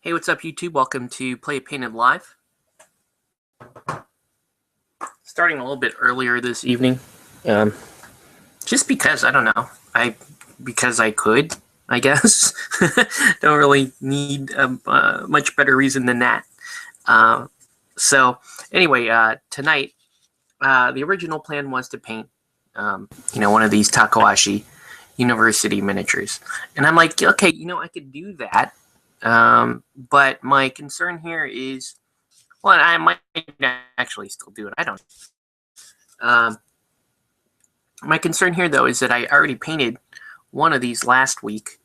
Hey, what's up, YouTube? Welcome to Play It Painted Live. Starting a little bit earlier this evening, just because I don't know, because I could, I guess. Don't really need a much better reason than that. So anyway, tonight, the original plan was to paint, one of these Takahashi University miniatures, and I'm like, okay, I could do that. But my concern here is, well, I might actually still do it. I don't. My concern here, though, is that I already painted one of these last week,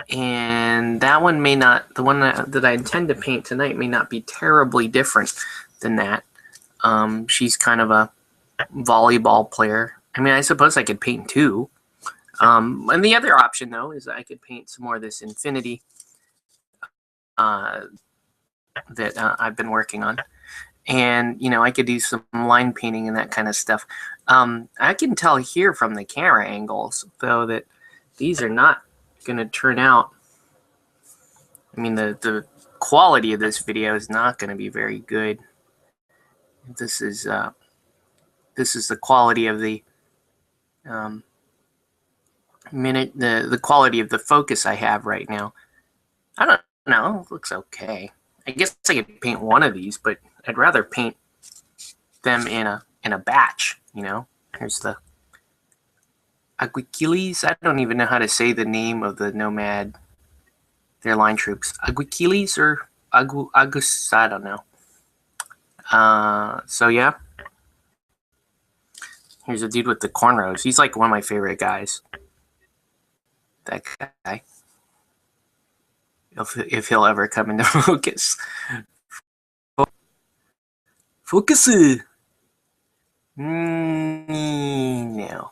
and that one may not. The one that I intend to paint tonight may not be terribly different than that. She's kind of a volleyball player. I mean, I suppose I could paint two. And the other option, though, is I could paint some more of this Infinity that I've been working on. And, I could do some line painting and that kind of stuff. I can tell here from the camera angles, though, that these are not going to turn out. I mean, the quality of this video is not going to be very good. This is the quality of the the quality of the focus I have right now. I don't know. It looks okay. I guess I could paint one of these, but I'd rather paint them in a batch. Here's the Aguiquiles. I don't even know how to say the name of the Nomad. Their line troops. Aguiquiles or Agus. I don't know. So yeah. Here's a dude with the cornrows. He's like one of my favorite guys. That guy. If he'll ever come into focus. Focus. No.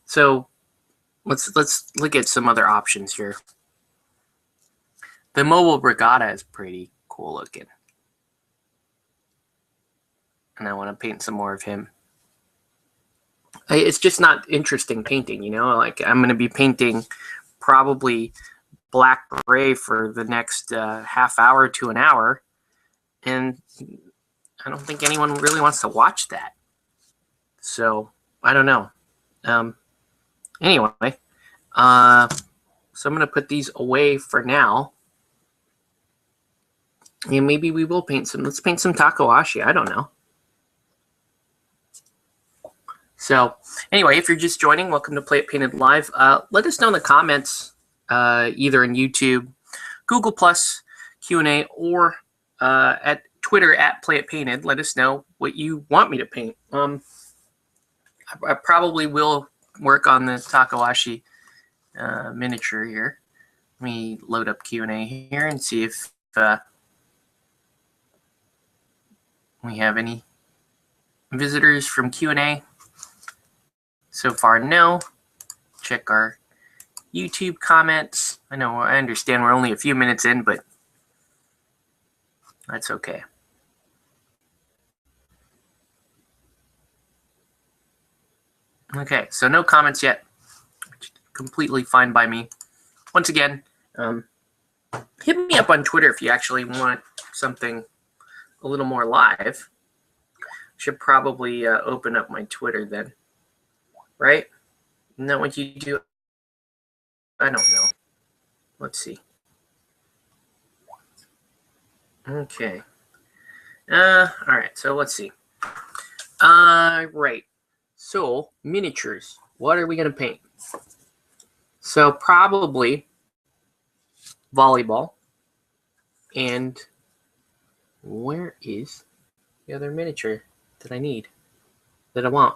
So let's look at some other options here. The Mobile Regatta is pretty cool looking, and I want to paint some more of him. It's just not interesting painting, Like, I'm going to be painting probably black gray for the next half hour to an hour, and I don't think anyone really wants to watch that. So I don't know. Anyway, so I'm going to put these away for now, and maybe we will paint some. Let's paint some Takahashi. I don't know. So anyway, if you're just joining, welcome to Play It Painted Live. Let us know in the comments, either in YouTube, Google+, Q&A, or at Twitter at Play It Painted. Let us know what you want me to paint. I probably will work on the Takahashi miniature here. Let me load up Q&A here and see if we have any visitors from Q&A. So far, no. Check our YouTube comments. I understand we're only a few minutes in, but that's okay. Okay, so no comments yet. Completely fine by me. Once again, hit me up on Twitter if you actually want something a little more live. Should probably open up my Twitter then. Right? Isn't that what you do? I don't know. Let's see. Okay. All right. So let's see. Right. So miniatures. What are we gonna paint? So probably volleyball. And where is the other miniature that I need? That I want?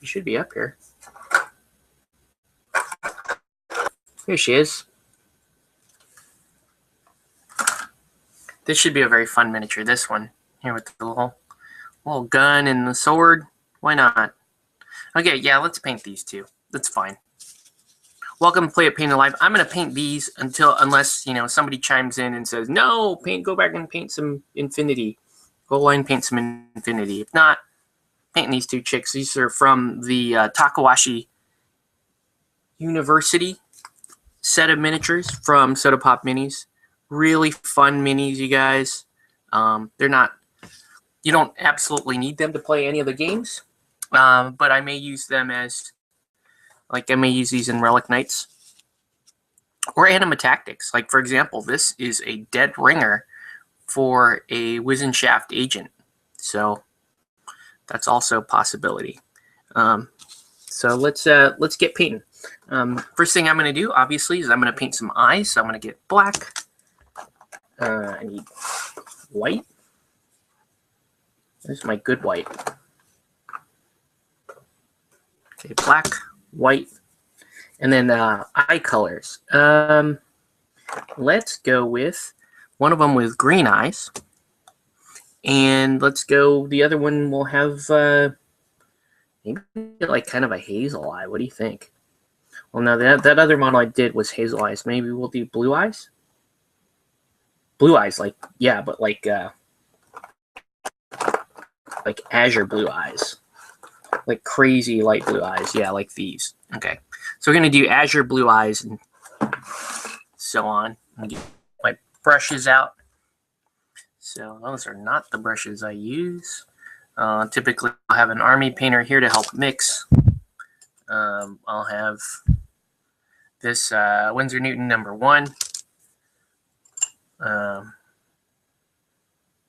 She should be up here. Here she is. This should be a very fun miniature. This one here with the little gun and the sword. Why not? Okay, yeah, let's paint these two. That's fine. Welcome to Play It Painted Live. I'm gonna paint these unless somebody chimes in and says no. Go back and paint some Infinity. Go line paint some Infinity. If not, painting these two chicks. These are from the Takahashi University set of miniatures from Soda Pop Minis. Really fun minis, you guys. They're not, you don't absolutely need them to play any of the games, but I may use them as, like I may use these in Relic Knights or Anima Tactics. Like, for example, this is a dead ringer for a Wizenshaft agent. So that's also a possibility. So let's get painting. First thing I'm going to do, obviously, is I'm going to paint some eyes. So I'm going to get black. I need white. This is my good white. Okay, black, white, and then eye colors. Let's go with one of them with green eyes, and let's go. The other one will have maybe like kind of a hazel eye. What do you think? Well, no, that other model I did was hazel eyes. Maybe we'll do blue eyes. Blue eyes, like, yeah, but like azure blue eyes, like crazy light blue eyes. Yeah, like these. Okay, so we're gonna do azure blue eyes and so on. I'm gonna get my brushes out. So those are not the brushes I use. Typically, I'll have an army painter here to help mix. I'll have this Winsor Newton #1.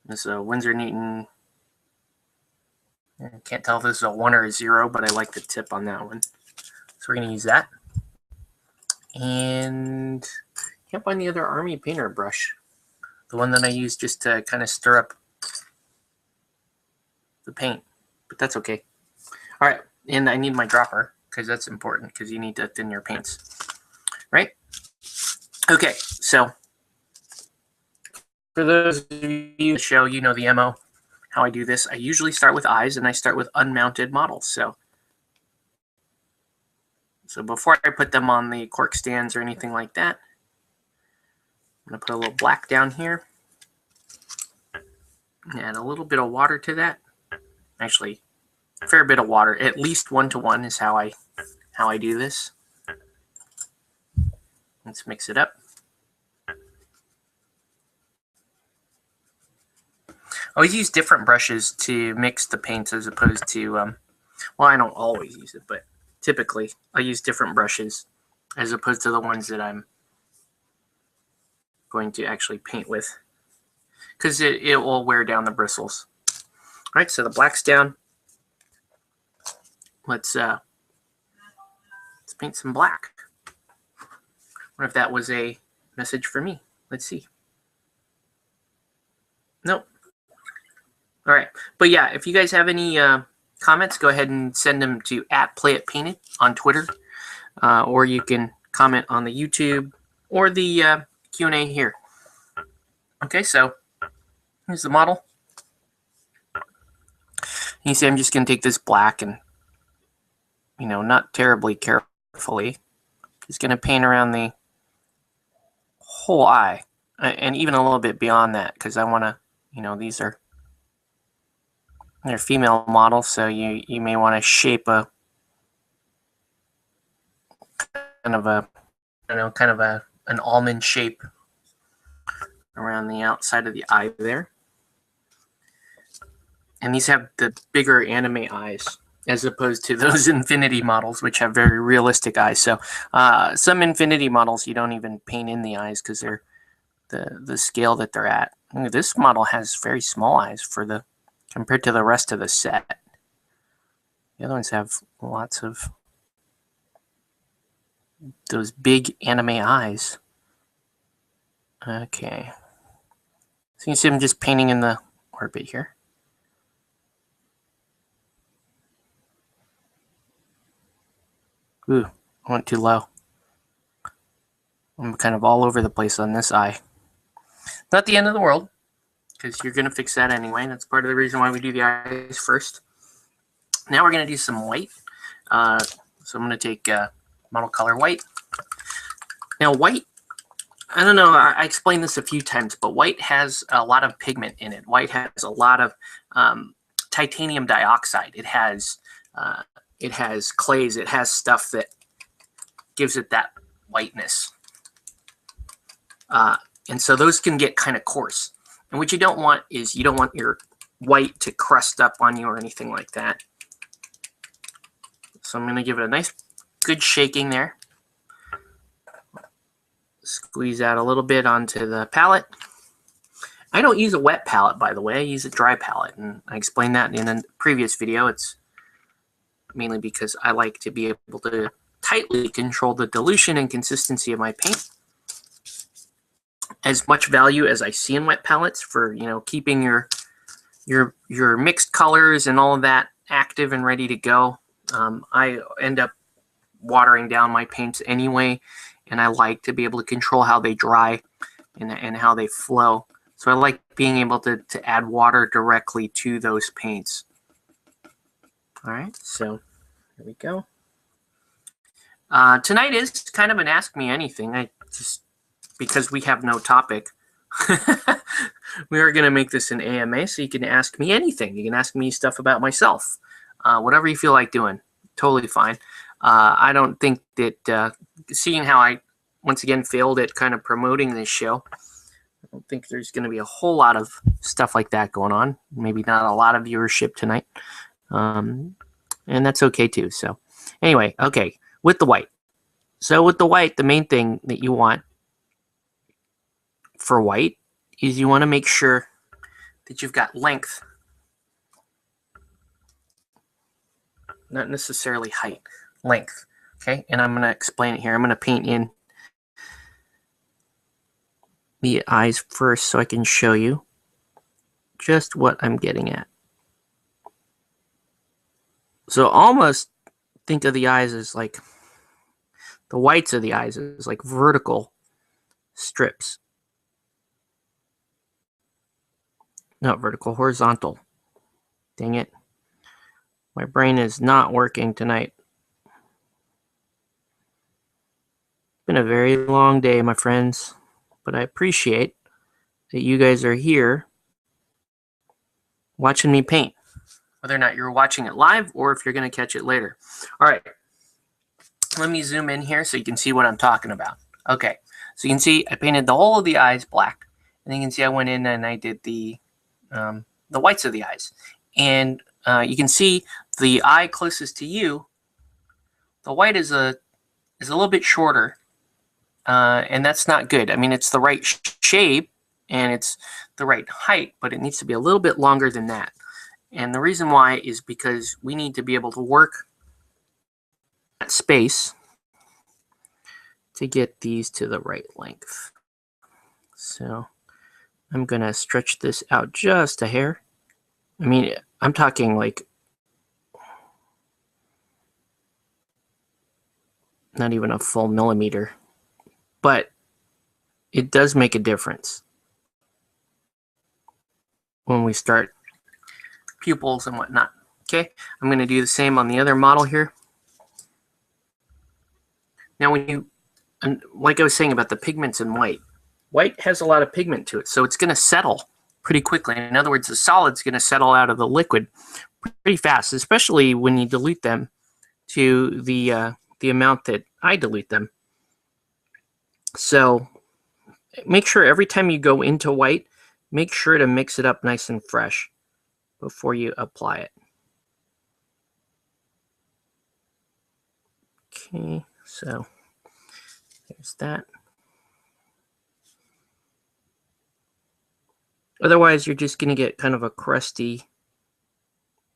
This is a Winsor Newton. I can't tell if this is a 1 or a 0, but I like the tip on that one. So we're going to use that. And can't find the other army painter brush. The one that I use just to kind of stir up the paint. But that's okay. All right. And I need my dropper because that's important because you need to thin your paints. Right? Okay. So for those of you in the show, you know the MO. How I do this, I usually start with eyes, and I start with unmounted models. So before I put them on the cork stands or anything like that, I'm going to put a little black down here. Add a little bit of water to that. Actually, a fair bit of water. At least 1-to-1 is how I do this. Let's mix it up. I always use different brushes to mix the paints as opposed to, well, I don't always use it, but typically I use different brushes as opposed to the ones that I'm going to actually paint with because it will wear down the bristles. All right, so the black's down. Let's paint some black. I wonder if that was a message for me. Let's see. Nope. All right, but yeah, if you guys have any comments, go ahead and send them to @PlayItPainted on Twitter, or you can comment on the YouTube or the Q&A here. Okay, so here's the model. You see, I'm just going to take this black and, not terribly carefully, just going to paint around the whole eye, and even a little bit beyond that, because I want to, these are. They're female models, so you may want to shape a kind of an almond shape around the outside of the eye there. And these have the bigger anime eyes as opposed to those Infinity models, which have very realistic eyes. So some Infinity models you don't even paint in the eyes because they're the scale that they're at. This model has very small eyes compared to the rest of the set. The other ones have lots of those big anime eyes. Okay. So you can see I'm just painting in the orbit here. Ooh, I went too low. I'm kind of all over the place on this eye. Not the end of the world, because you're going to fix that anyway. That's part of the reason why we do the eyes first. Now we're going to do some white. So I'm going to take model color white. Now white, I don't know, I explained this a few times, but white has a lot of pigment in it. White has a lot of titanium dioxide. It has clays. It has stuff that gives it that whiteness. And so those can get kind of coarse. And what you don't want is you don't want your white to crust up on you or anything like that. So I'm going to give it a nice good shaking there. Squeeze out a little bit onto the palette. I don't use a wet palette, by the way. I use a dry palette, and I explained that in a previous video. It's mainly because I like to be able to tightly control the dilution and consistency of my paint. As much value as I see in wet palettes for, you know, keeping your mixed colors and all of that active and ready to go. I end up watering down my paints anyway, and I like to be able to control how they dry and how they flow. So I like being able to add water directly to those paints. All right, so here we go. Tonight is kind of an Ask Me Anything. Because we have no topic, we are going to make this an AMA, so you can ask me anything. You can ask me stuff about myself. Whatever you feel like doing, totally fine. I don't think that, seeing how I, once again, failed at kind of promoting this show, I don't think there's going to be a whole lot of stuff like that going on. Maybe not a lot of viewership tonight. And that's okay too. So anyway, okay, with the white. So with the white, the main thing that you want for white is you want to make sure that you've got length, not necessarily height, length. Okay, and I'm going to explain it here. I'm going to paint in the eyes first so I can show you just what I'm getting at. So almost think of the eyes as like, the whites of the eyes as like vertical strips. Not vertical, horizontal. Dang it. My brain is not working tonight. It's been a very long day, my friends, but I appreciate that you guys are here watching me paint, whether or not you're watching it live or if you're going to catch it later. All right, let me zoom in here so you can see what I'm talking about. Okay, so you can see I painted the whole of the eyes black, and you can see I went in and I did the whites of the eyes, and you can see the eye closest to you, the white is a little bit shorter, and that's not good. I mean, it's the right shape and it's the right height, but it needs to be a little bit longer than that. And the reason why is because we need to be able to work that space to get these to the right length. So I'm going to stretch this out just a hair. I mean, I'm talking like not even a full millimeter, but it does make a difference when we start pupils and whatnot. Okay, I'm going to do the same on the other model here. Now, when you, and like I was saying about the pigments in white, white has a lot of pigment to it, so it's going to settle pretty quickly. In other words, the solid's going to settle out of the liquid pretty fast, especially when you dilute them to the amount that I dilute them. So make sure every time you go into white, make sure to mix it up nice and fresh before you apply it. Okay, so there's that. Otherwise, you're just going to get kind of a crusty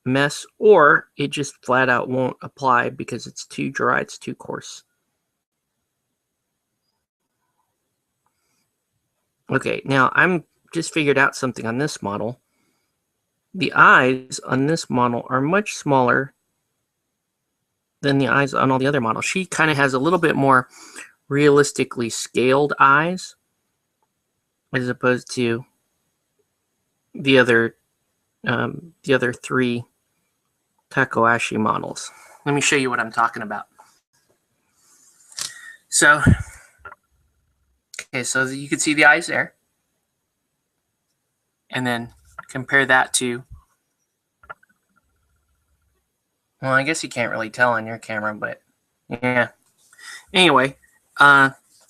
mess, or it just flat out won't apply because it's too dry, it's too coarse. Okay, now I'm just figured out something on this model. The eyes on this model are much smaller than the eyes on all the other models. She kind of has a little bit more realistically scaled eyes as opposed to the other three Takahashi models. Let me show you what I'm talking about. So, okay, so you can see the eyes there. And then compare that to, well, I guess you can't really tell on your camera, but yeah, Anyway,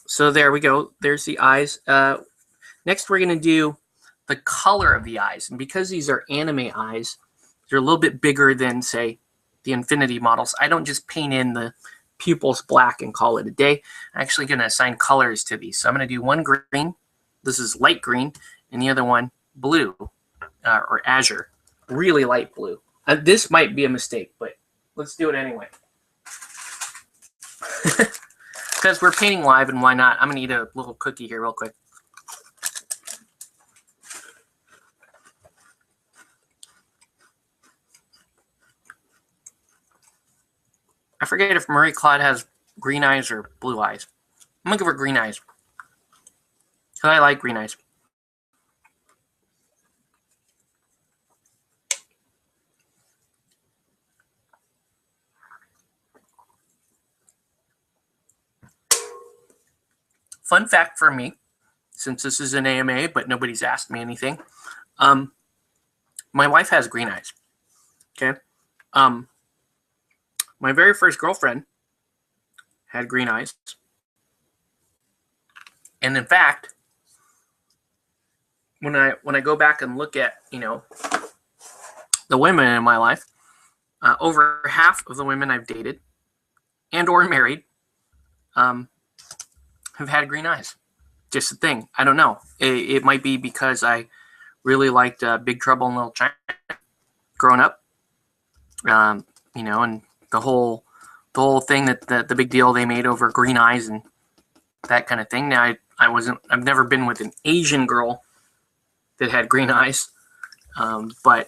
so there we go. There's the eyes. Next, we're going to do the color of the eyes. And because these are anime eyes, they're a little bit bigger than, say, the Infinity models. I don't just paint in the pupils black and call it a day. I'm actually going to assign colors to these. So I'm going to do one green. This is light green. And the other one blue or azure. Really light blue. This might be a mistake, but let's do it anyway. Because we're painting live, and why not? I'm going to eat a little cookie here real quick. I forget if Marie Claude has green eyes or blue eyes. I'm going to give her green eyes. Because I like green eyes. Fun fact for me, since this is an AMA, but nobody's asked me anything. My wife has green eyes. Okay. My very first girlfriend had green eyes. And in fact, when I go back and look at, the women in my life, over half of the women I've dated and or married have had green eyes. Just a thing. I don't know. It might be because I really liked Big Trouble in Little China growing up. And the whole thing that the big deal they made over green eyes and that kind of thing. Now I've never been with an Asian girl that had green eyes, but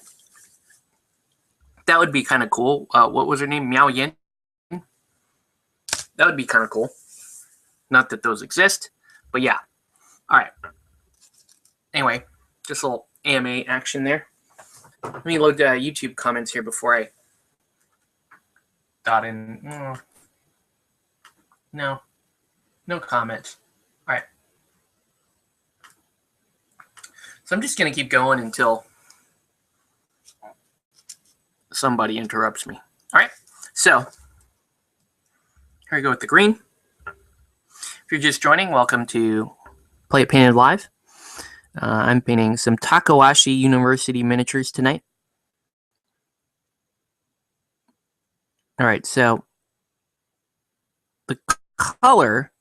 that would be kind of cool. What was her name? Miao Yin. That would be kind of cool. Not that those exist, but yeah. All right. Anyway, just a little AMA action there. Let me load YouTube comments here before I dot in. No comments. All right. So I'm just going to keep going until somebody interrupts me. All right. So here we go with the green. If you're just joining, welcome to Play It Painted Live. I'm painting some Takahashi University miniatures tonight. All right, so the color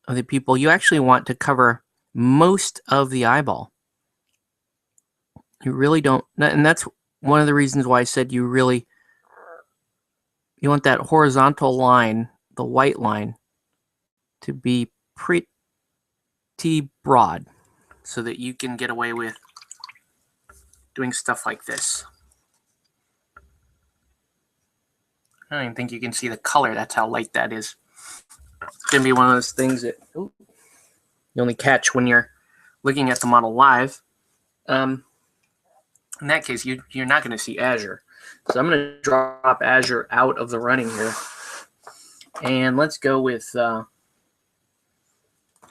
of the pupil, you actually want to cover most of the eyeball. You really don't, and that's one of the reasons why I said you want that horizontal line, the white line, to be pretty broad so that you can get away with doing stuff like this. I don't even think you can see the color. That's how light that is. It's going to be one of those things that you only catch when you're looking at the model live. In that case, you're not going to see azure. So I'm going to drop azure out of the running here. And let's go with...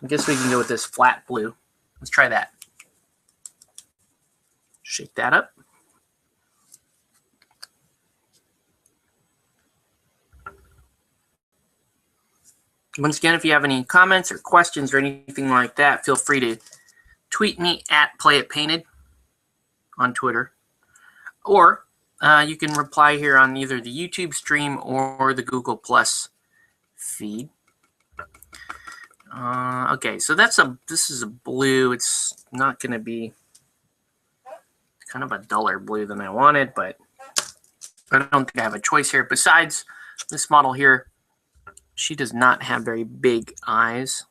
I guess we can go with this flat blue. Let's try that. Shake that up. Once again, if you have any comments or questions or anything like that, feel free to tweet me at PlayItPainted on Twitter. Or you can reply here on either the YouTube stream or the Google Plus feed. Okay, so this is a blue. It's not going to be kind of a duller blue than I wanted, but I don't think I have a choice here. Besides, this model here, she does not have very big eyes,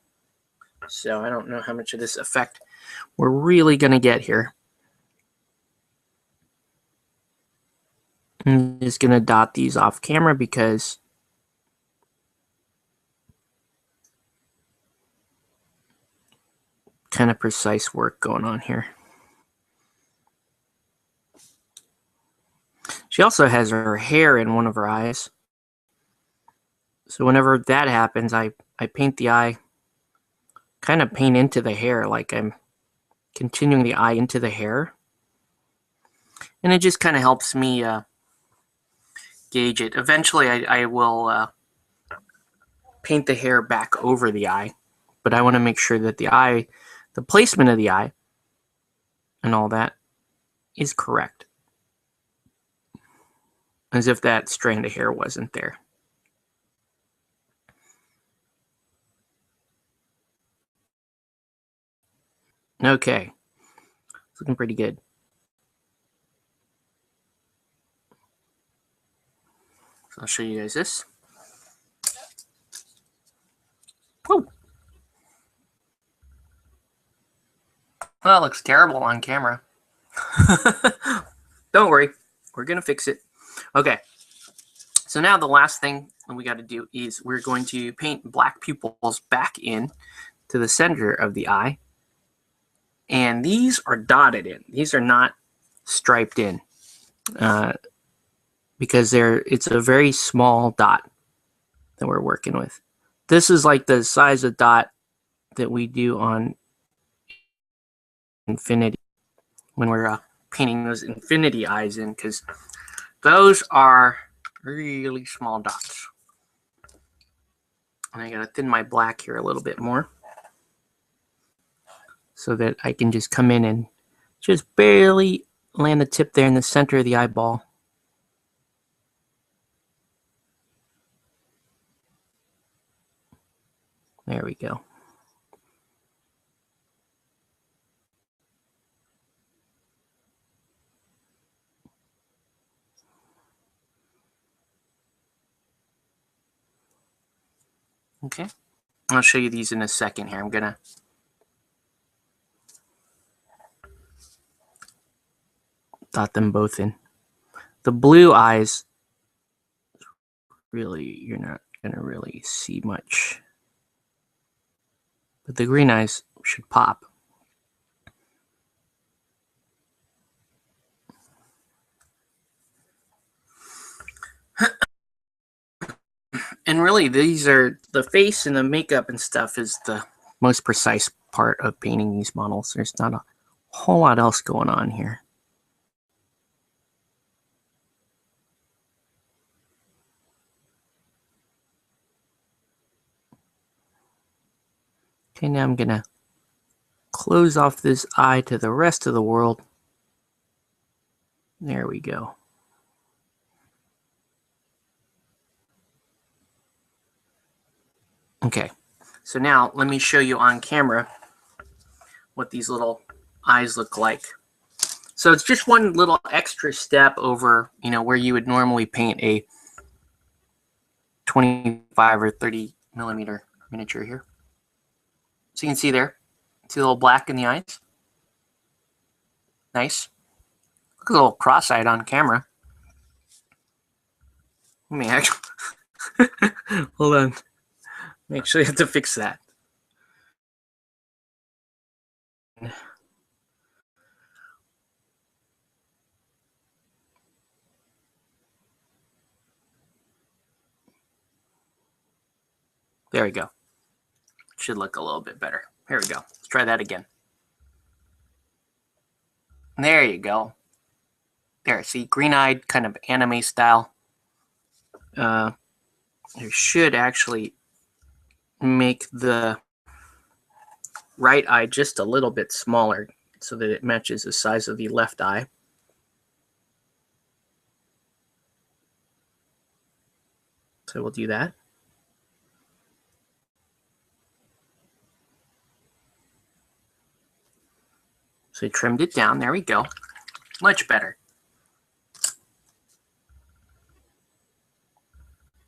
so I don't know how much of this effect we're really going to get here. I'm just going to dot these off camera because kind of precise work going on here. She also has her hair in one of her eyes. So whenever that happens, I paint the eye, kind of paint into the hair, like I'm continuing the eye into the hair. And it just kind of helps me gauge it. Eventually, I will paint the hair back over the eye, but I want to make sure that the placement of the eye and all that is correct, as if that strand of hair wasn't there. Okay, it's looking pretty good. So I'll show you guys this. Whoa. Well, it looks terrible on camera. Don't worry, we're gonna fix it. Okay, so now the last thing we got to do is we're going to paint black pupils back in to the center of the eye, and these are dotted in. These are not striped in because it's a very small dot that we're working with. This is like the size of dot that we do on infinity when we're painting those infinity eyes in, because those are really small dots. And I gotta thin my black here a little bit more so that I can just come in and just barely land the tip there in the center of the eyeball. There we go. Okay, I'll show you these in a second here. I'm gonna dot them both in. The blue eyes, really, you're not gonna really see much, but the green eyes should pop. And really, these are the face and the makeup and stuff is the most precise part of painting these models. There's not a whole lot else going on here. Okay, now I'm gonna close off this eye to the rest of the world. There we go. Okay, so now let me show you on camera what these little eyes look like. So it's just one little extra step over, where you would normally paint a 25 or 30 millimeter miniature here. So you can see there, see a little black in the eyes. Nice. Look a little cross-eyed on camera. Let me actually hold on. Actually have to fix that. There we go. Should look a little bit better. Here we go. Let's try that again. There you go. There, see, green-eyed, kind of anime style. You should actually make the right eye just a little bit smaller so that it matches the size of the left eye. So we'll do that. So I trimmed it down. There we go. Much better.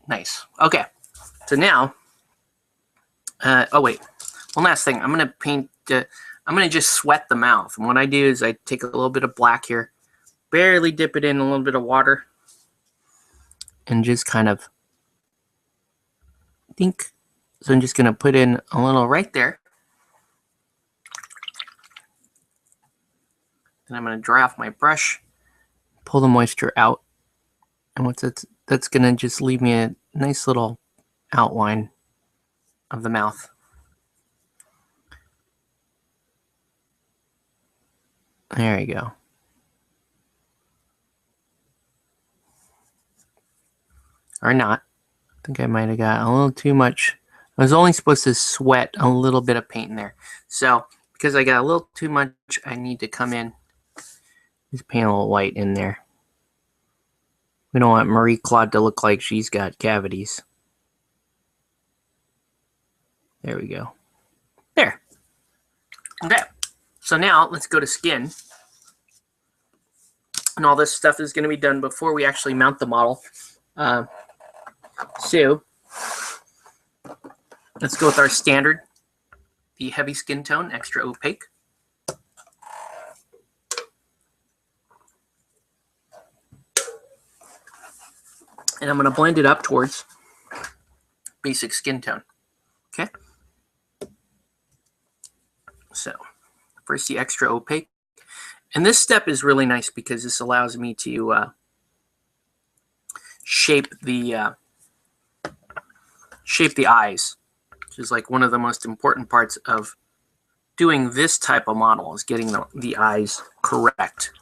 Nice. Okay. So now, oh wait, one last thing. I'm gonna paint. I'm gonna just sweat the mouth. And what I do is I take a little bit of black here, barely dip it in a little bit of water, and just kind of think. So I'm just gonna put in a little right there. And I'm going to dry off my brush, pull the moisture out, and that's going to just leave me a nice little outline of the mouth. There you go. Or not. I think I might have got a little too much I was only supposed to sweat a little bit of paint in there. So because I got a little too much, I need to come in, just paint a little white in there. We don't want Marie Claude to look like she's got cavities. There we go. There. Okay. So now let's go to skin. And all this stuff is going to be done before we actually mount the model. So let's go with our standard, the heavy skin tone, extra opaque. And I'm going to blend it up towards basic skin tone. Okay. So first the extra opaque. And this step is really nice because this allows me to shape the eyes, which is like one of the most important parts of doing this type of model, is getting the eyes correct.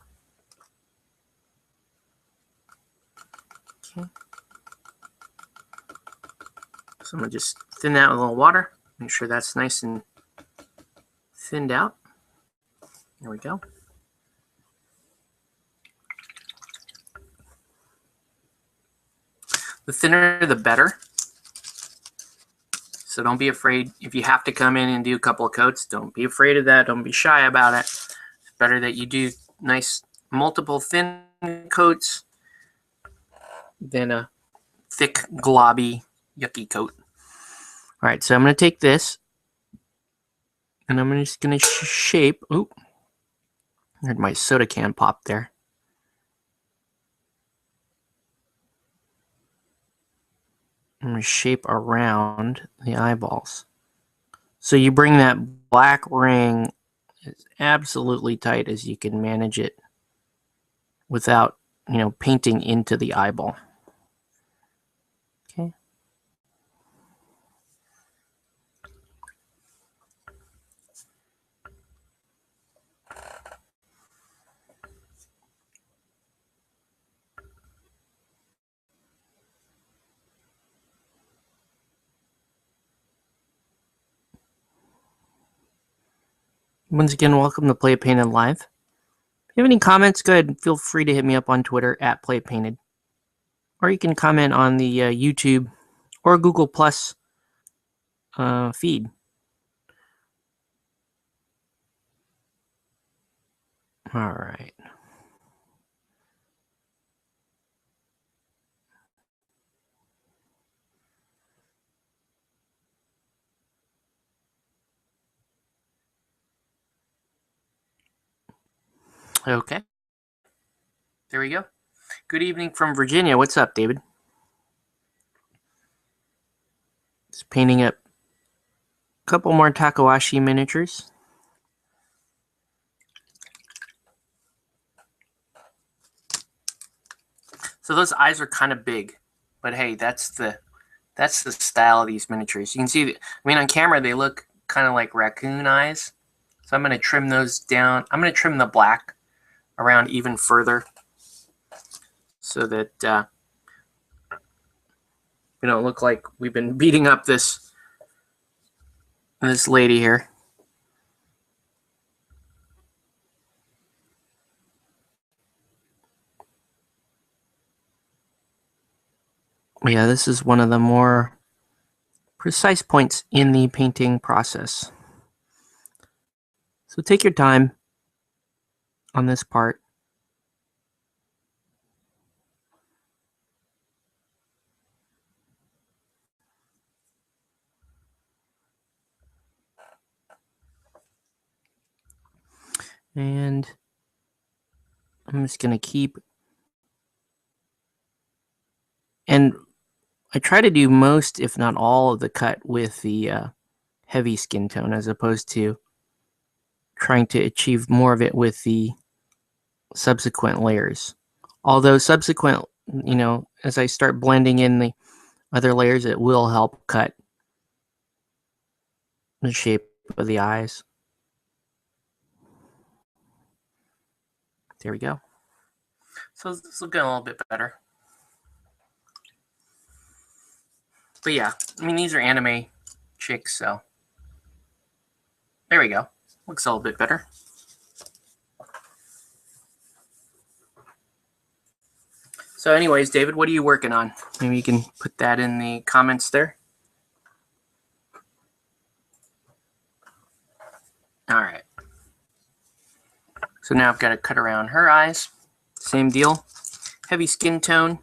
Okay. So I'm going to just thin that with a little water. Make sure that's nice and thinned out. There we go. The thinner, the better. So don't be afraid. If you have to come in and do a couple of coats, don't be afraid of that. Don't be shy about it. It's better that you do nice multiple thin coats than a thick, globby, yucky coat. All right, so I'm going to take this and I'm just going to shape. Oop, I heard my soda can pop there. I'm going to shape around the eyeballs. So you bring that black ring as absolutely tight as you can manage it without, painting into the eyeball. Okay. Once again, welcome to Play It Painted Live. If you have any comments, go ahead and feel free to hit me up on Twitter at Play It Painted. Or you can comment on the YouTube or Google Plus feed. All right. Okay. There we go. Good evening from Virginia. What's up, David? Just painting up a couple more Takahashi miniatures. So those eyes are kind of big, but hey, that's the style of these miniatures. You can see, on camera they look kind of like raccoon eyes. So I'm going to trim those down. I'm going to trim the black around even further so that we don't look like we've been beating up this lady here. Yeah, this is one of the more precise points in the painting process. So take your time on this part. And I'm just going to keep. And I try to do most, if not all, of the cut with the heavy skin tone, as opposed to trying to achieve more of it with the subsequent layers. Although subsequent, as I start blending in the other layers, it will help cut the shape of the eyes. There we go. So it's looking a little bit better. But yeah, these are anime chick, so there we go. Looks a little bit better. So anyways, David, what are you working on? Maybe you can put that in the comments there. All right. So now I've got to cut around her eyes. Same deal. Heavy skin tone.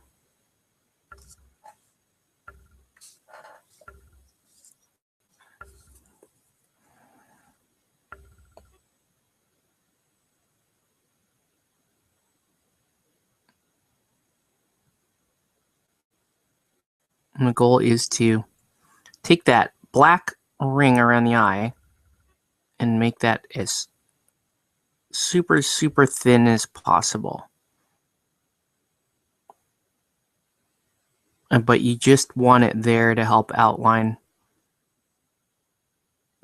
And the goal is to take that black ring around the eye and make that as super, super thin as possible. But you just want it there to help outline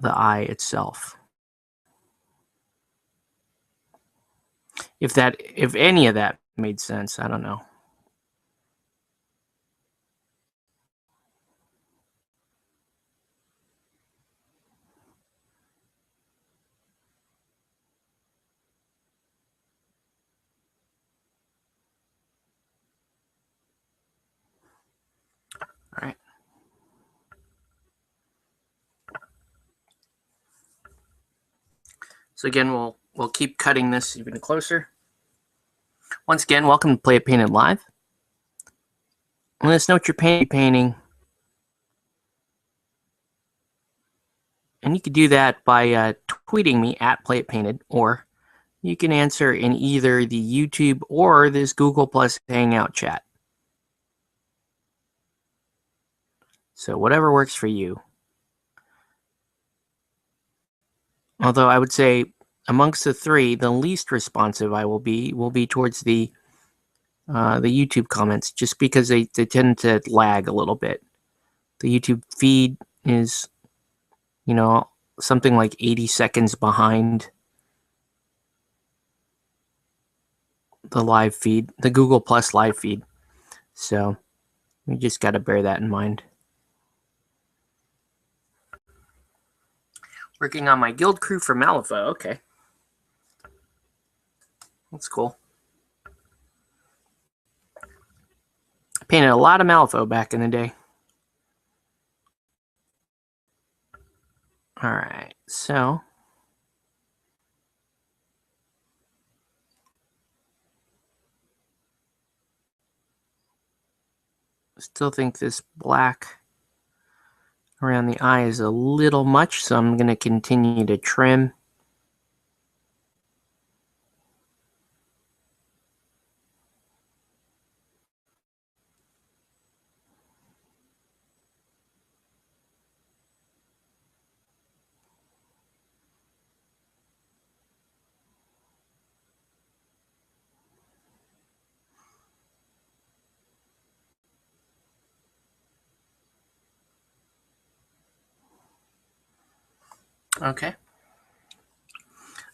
the eye itself. If any of that made sense, I don't know. All right. So again, we'll keep cutting this even closer. Once again, welcome to Play It Painted Live. Let us know what you're painting. And you can do that by tweeting me at Play It Painted, or you can answer in either the YouTube or this Google Plus Hangout chat. So whatever works for you. Although I would say amongst the three, the least responsive I will be towards the YouTube comments, just because they tend to lag a little bit. The YouTube feed is, you know, something like 80 seconds behind the live feed, the Google Plus live feed. So we just got to bear that in mind. Working on my guild crew for Malifaux. Okay. That's cool. I painted a lot of Malifaux back in the day. All right, so still think this black around the eye is a little much, so I'm going to continue to trim. Okay.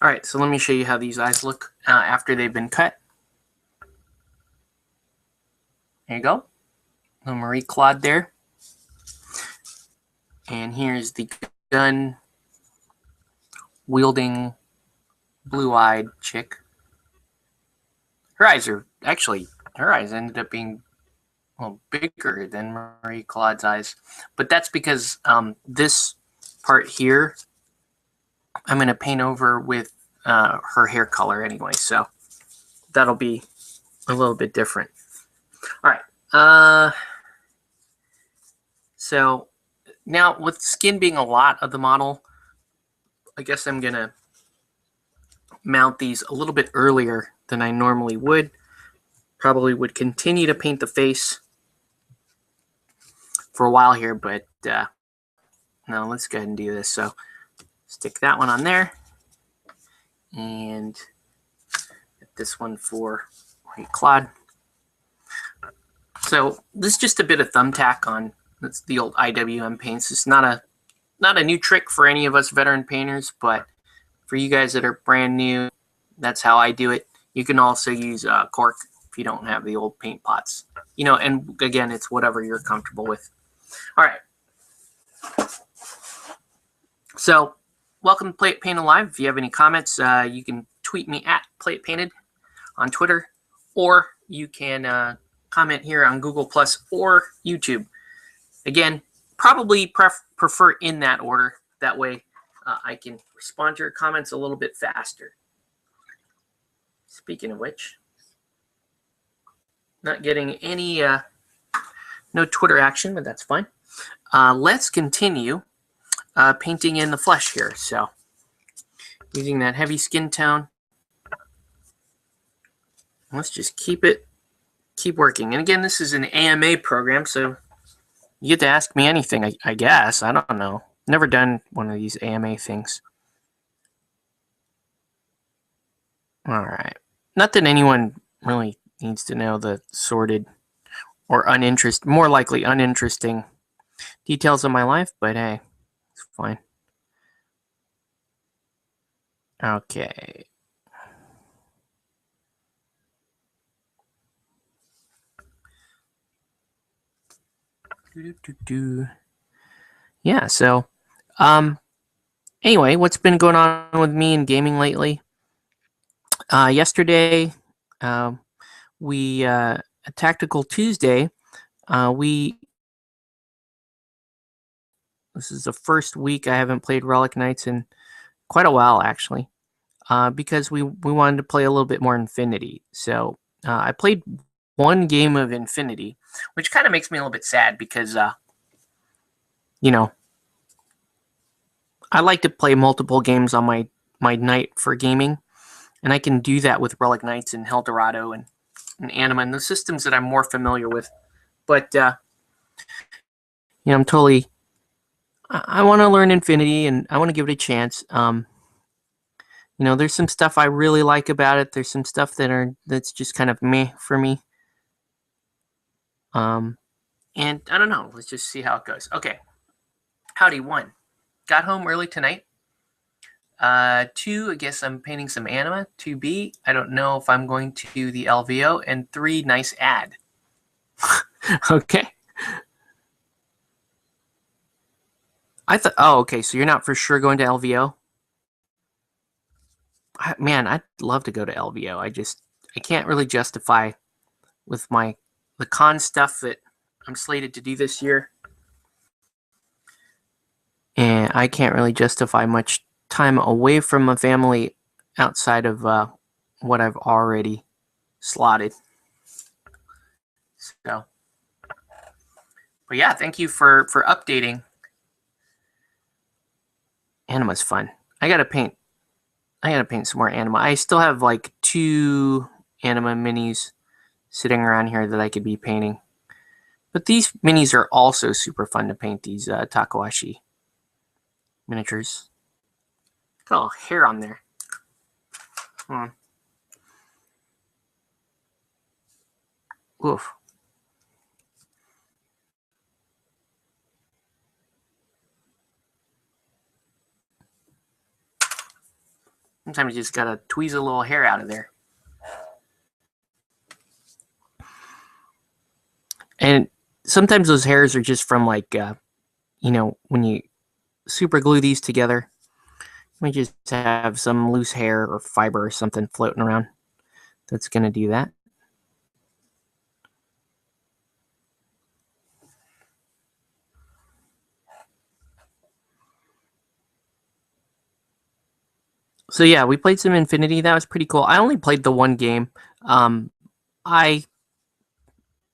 All right, so let me show you how these eyes look after they've been cut. There you go. The Marie Claude there. And here's the gun wielding blue-eyed chick. Her eyes ended up being a little bigger than Marie Claude's eyes. But that's because this part here, I'm going to paint over with her hair color anyway. So that'll be a little bit different. All right. So now with skin being a lot of the model, I guess I'm going to mount these a little bit earlier than I normally would. Probably would continue to paint the face for a while here, but no, let's go ahead and do this. So stick that one on there, and this one for Marie Claude. So this is just a bit of thumbtack on the old IWM paints. It's not a new trick for any of us veteran painters, but for you guys that are brand new, that's how I do it. You can also use cork if you don't have the old paint pots. You know, and again, it's whatever you're comfortable with. All right. So, welcome to Play It Painted Live. If you have any comments, you can tweet me at Play It Painted on Twitter, or you can comment here on Google Plus or YouTube. Again, probably prefer in that order. That way, I can respond to your comments a little bit faster. Speaking of which, not getting any no Twitter action, but that's fine. Let's continue painting in the flesh here. So, using that heavy skin tone, let's just keep working. And again, this is an AMA program, so you get to ask me anything, I guess. I don't know. Never done one of these AMA things. All right. Not that anyone really needs to know the sordid or more likely uninteresting details of my life, but hey, it's fine. Okay. Yeah, so anyway, what's been going on with me in gaming lately? Yesterday, we a Tactical Tuesday. This is the first week I haven't played Relic Knights in quite a while, actually, because we wanted to play a little bit more Infinity. So I played one game of Infinity, which kind of makes me a little bit sad because, you know, I like to play multiple games on my night for gaming, and I can do that with Relic Knights and Eldorado and Anima and the systems that I'm more familiar with. But I'm totally. I want to learn Infinity, and I want to give it a chance. There's some stuff I really like about it. There's some stuff that's just kind of meh for me. And I don't know. Let's just see how it goes. Okay. Howdy, 1. Got home early tonight. 2, I guess I'm painting some Anima. 2B, I don't know if I'm going to the LVO. And 3, nice ad. Okay. I thought, oh, okay, so you're not for sure going to LVO? Man, I'd love to go to LVO. I can't really justify with the con stuff that I'm slated to do this year. And I can't really justify much time away from my family outside of what I've already slotted. So, but yeah, thank you for updating. Anima's fun. I gotta paint some more Anima. I still have like 2 Anima minis sitting around here that I could be painting. But these minis are also super fun to paint, these Takahashi miniatures. Got a little hair on there. Hold on. Oof. Sometimes you just gotta tweeze a little hair out of there. And sometimes those hairs are just from like, when you super glue these together, we just have some loose hair or fiber or something floating around that's gonna do that. So yeah, we played some Infinity. That was pretty cool. I only played the one game. I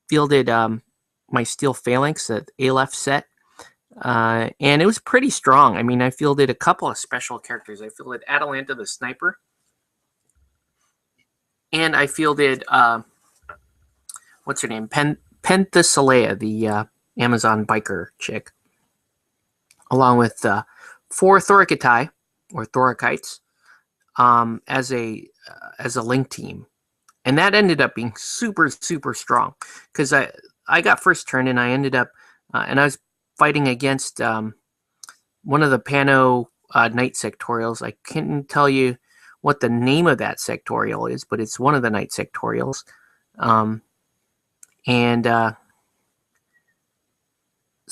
fielded my Steel Phalanx, the Aleph set, and it was pretty strong. I mean, I fielded a couple of special characters. I fielded Atalanta the Sniper, and I fielded what's her name, Penthesilea, the Amazon biker chick, along with 4 Thoricatai or Thorikites as a link team. And that ended up being super, super strong because I got first turn and I ended up, and I was fighting against one of the Pano night sectorials. I can't tell you what the name of that sectorial is, but it's one of the night sectorials. So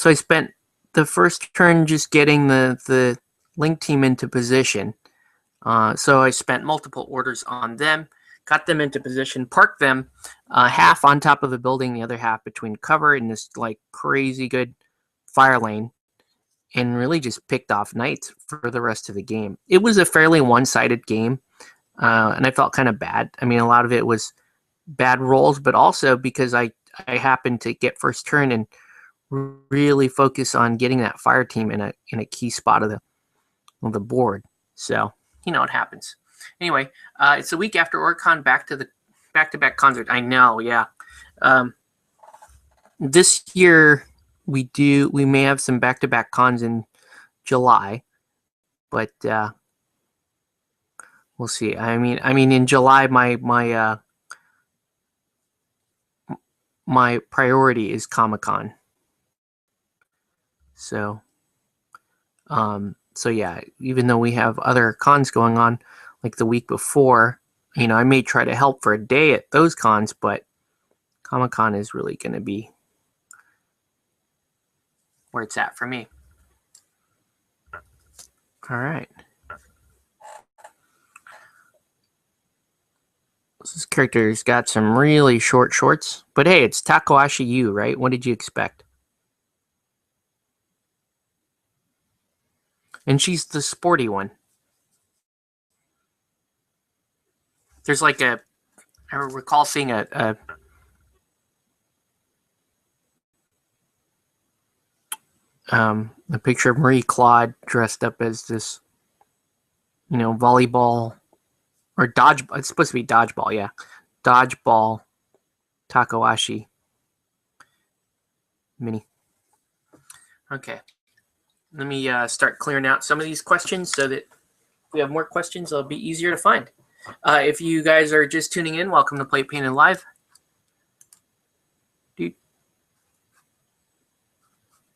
I spent the first turn just getting the Link Team into position. So I spent multiple orders on them, got them into position, parked them half on top of the building, the other half between cover in this like crazy good fire lane, and really just picked off knights for the rest of the game. It was a fairly one-sided game, and I felt kind of bad. I mean, a lot of it was bad rolls, but also because I happened to get first turn and really focus on getting that fire team in a key spot of the board. So you know it happens. Anyway, it's the week after Orcon, back-to-back concert. I know, yeah. This year we may have some back-to-back cons in July, but we'll see. I mean in July my priority is Comic-Con. So yeah, even though we have other cons going on, like the week before, you know, I may try to help for a day at those cons, but Comic-Con is really going to be where it's at for me. All right. This character's got some really short shorts, but hey, it's Takahashi Yu, right? What did you expect? And she's the sporty one. There's like I recall seeing a picture of Marie Claude dressed up as this, you know, volleyball or dodgeball. It's supposed to be dodgeball, yeah. Dodgeball Takahashi mini. Okay. Let me start clearing out some of these questions so that if we have more questions, it'll be easier to find. If you guys are just tuning in, welcome to Play Painted Live. Dude.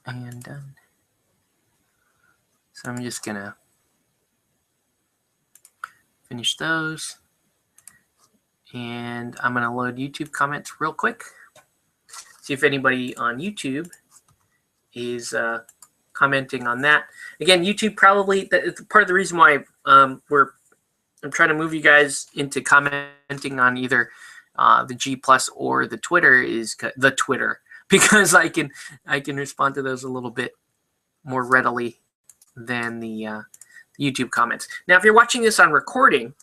And done. So I'm just going to finish those. And I'm going to load YouTube comments real quick. See if anybody on YouTube is commenting on that. Again, YouTube probably, part of the reason why I'm trying to move you guys into commenting on either the G Plus or the Twitter is the Twitter, because I can respond to those a little bit more readily than the YouTube comments. Now, if you're watching this on recording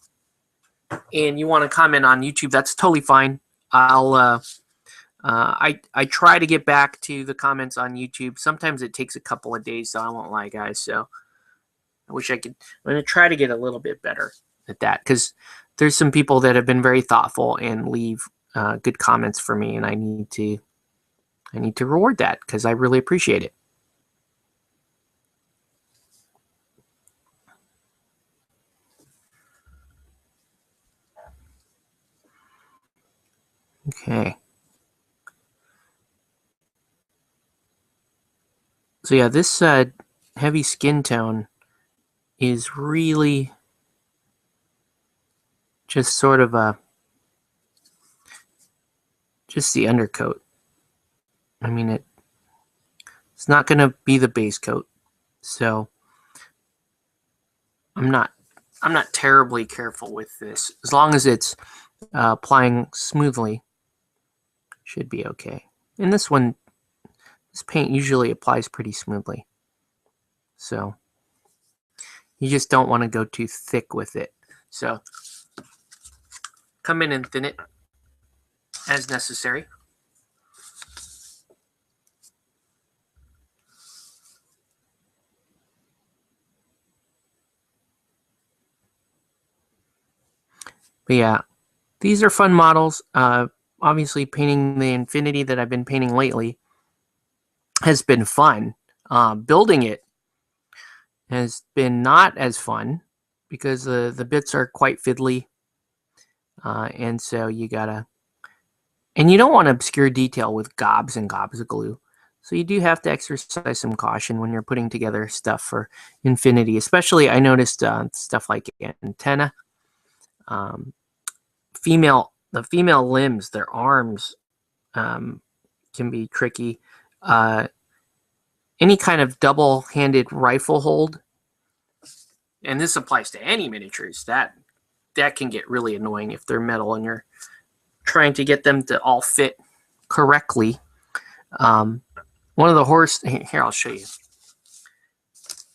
and you want to comment on YouTube, that's totally fine. I try to get back to the comments on YouTube. Sometimes it takes a couple of days, so I won't lie, guys. So I wish I could. I'm going to try to get a little bit better at that, because there's some people that have been very thoughtful and leave good comments for me, and I need to reward that because I really appreciate it. Okay. So yeah, this heavy skin tone is really just sort of just the undercoat. I mean, it's not going to be the base coat, so I'm not terribly careful with this. As long as it's applying smoothly, should be okay. And this one, this paint usually applies pretty smoothly, so you just don't want to go too thick with it. So come in and thin it as necessary. But yeah, these are fun models. Obviously, painting the Infinity that I've been painting lately has been fun. Building it has been not as fun because the bits are quite fiddly. And so you gotta... And you don't want to obscure detail with gobs and gobs of glue. So you do have to exercise some caution when you're putting together stuff for Infinity. Especially, I noticed stuff like antenna. The female limbs, their arms can be tricky. Any kind of double-handed rifle hold and this applies to any miniatures, that can get really annoying if they're metal and you're trying to get them to all fit correctly. One of the horror, here, I'll show you.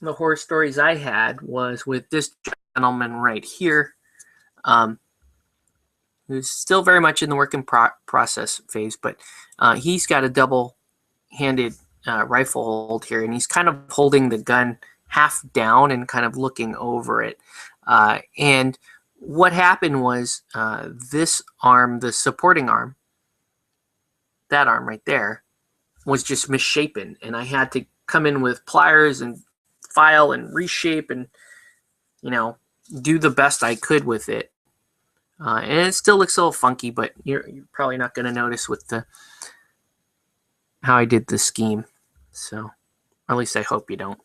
The horror stories I had was with this gentleman right here, who's still very much in the work in process phase, but he's got a double-handed rifle hold here, and he's kind of holding the gun half down and kind of looking over it. And what happened was this arm, the supporting arm, that arm right there, was just misshapen, and I had to come in with pliers and file and reshape and, you know, do the best I could with it. And it still looks a little funky, but you're probably not going to notice with how I did the scheme. So, or at least I hope you don't.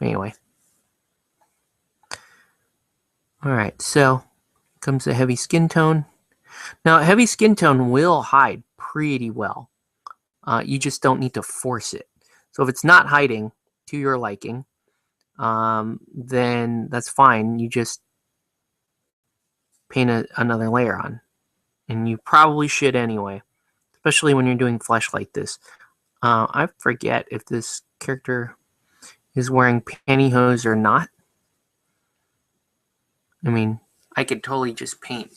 Anyway. All right, so comes the heavy skin tone. Now, heavy skin tone will hide pretty well. You just don't need to force it. So if it's not hiding to your liking, then that's fine. You just paint another layer on. And you probably should anyway, especially when you're doing flesh like this. I forget if this character is wearing pantyhose or not. I mean, I could totally just paint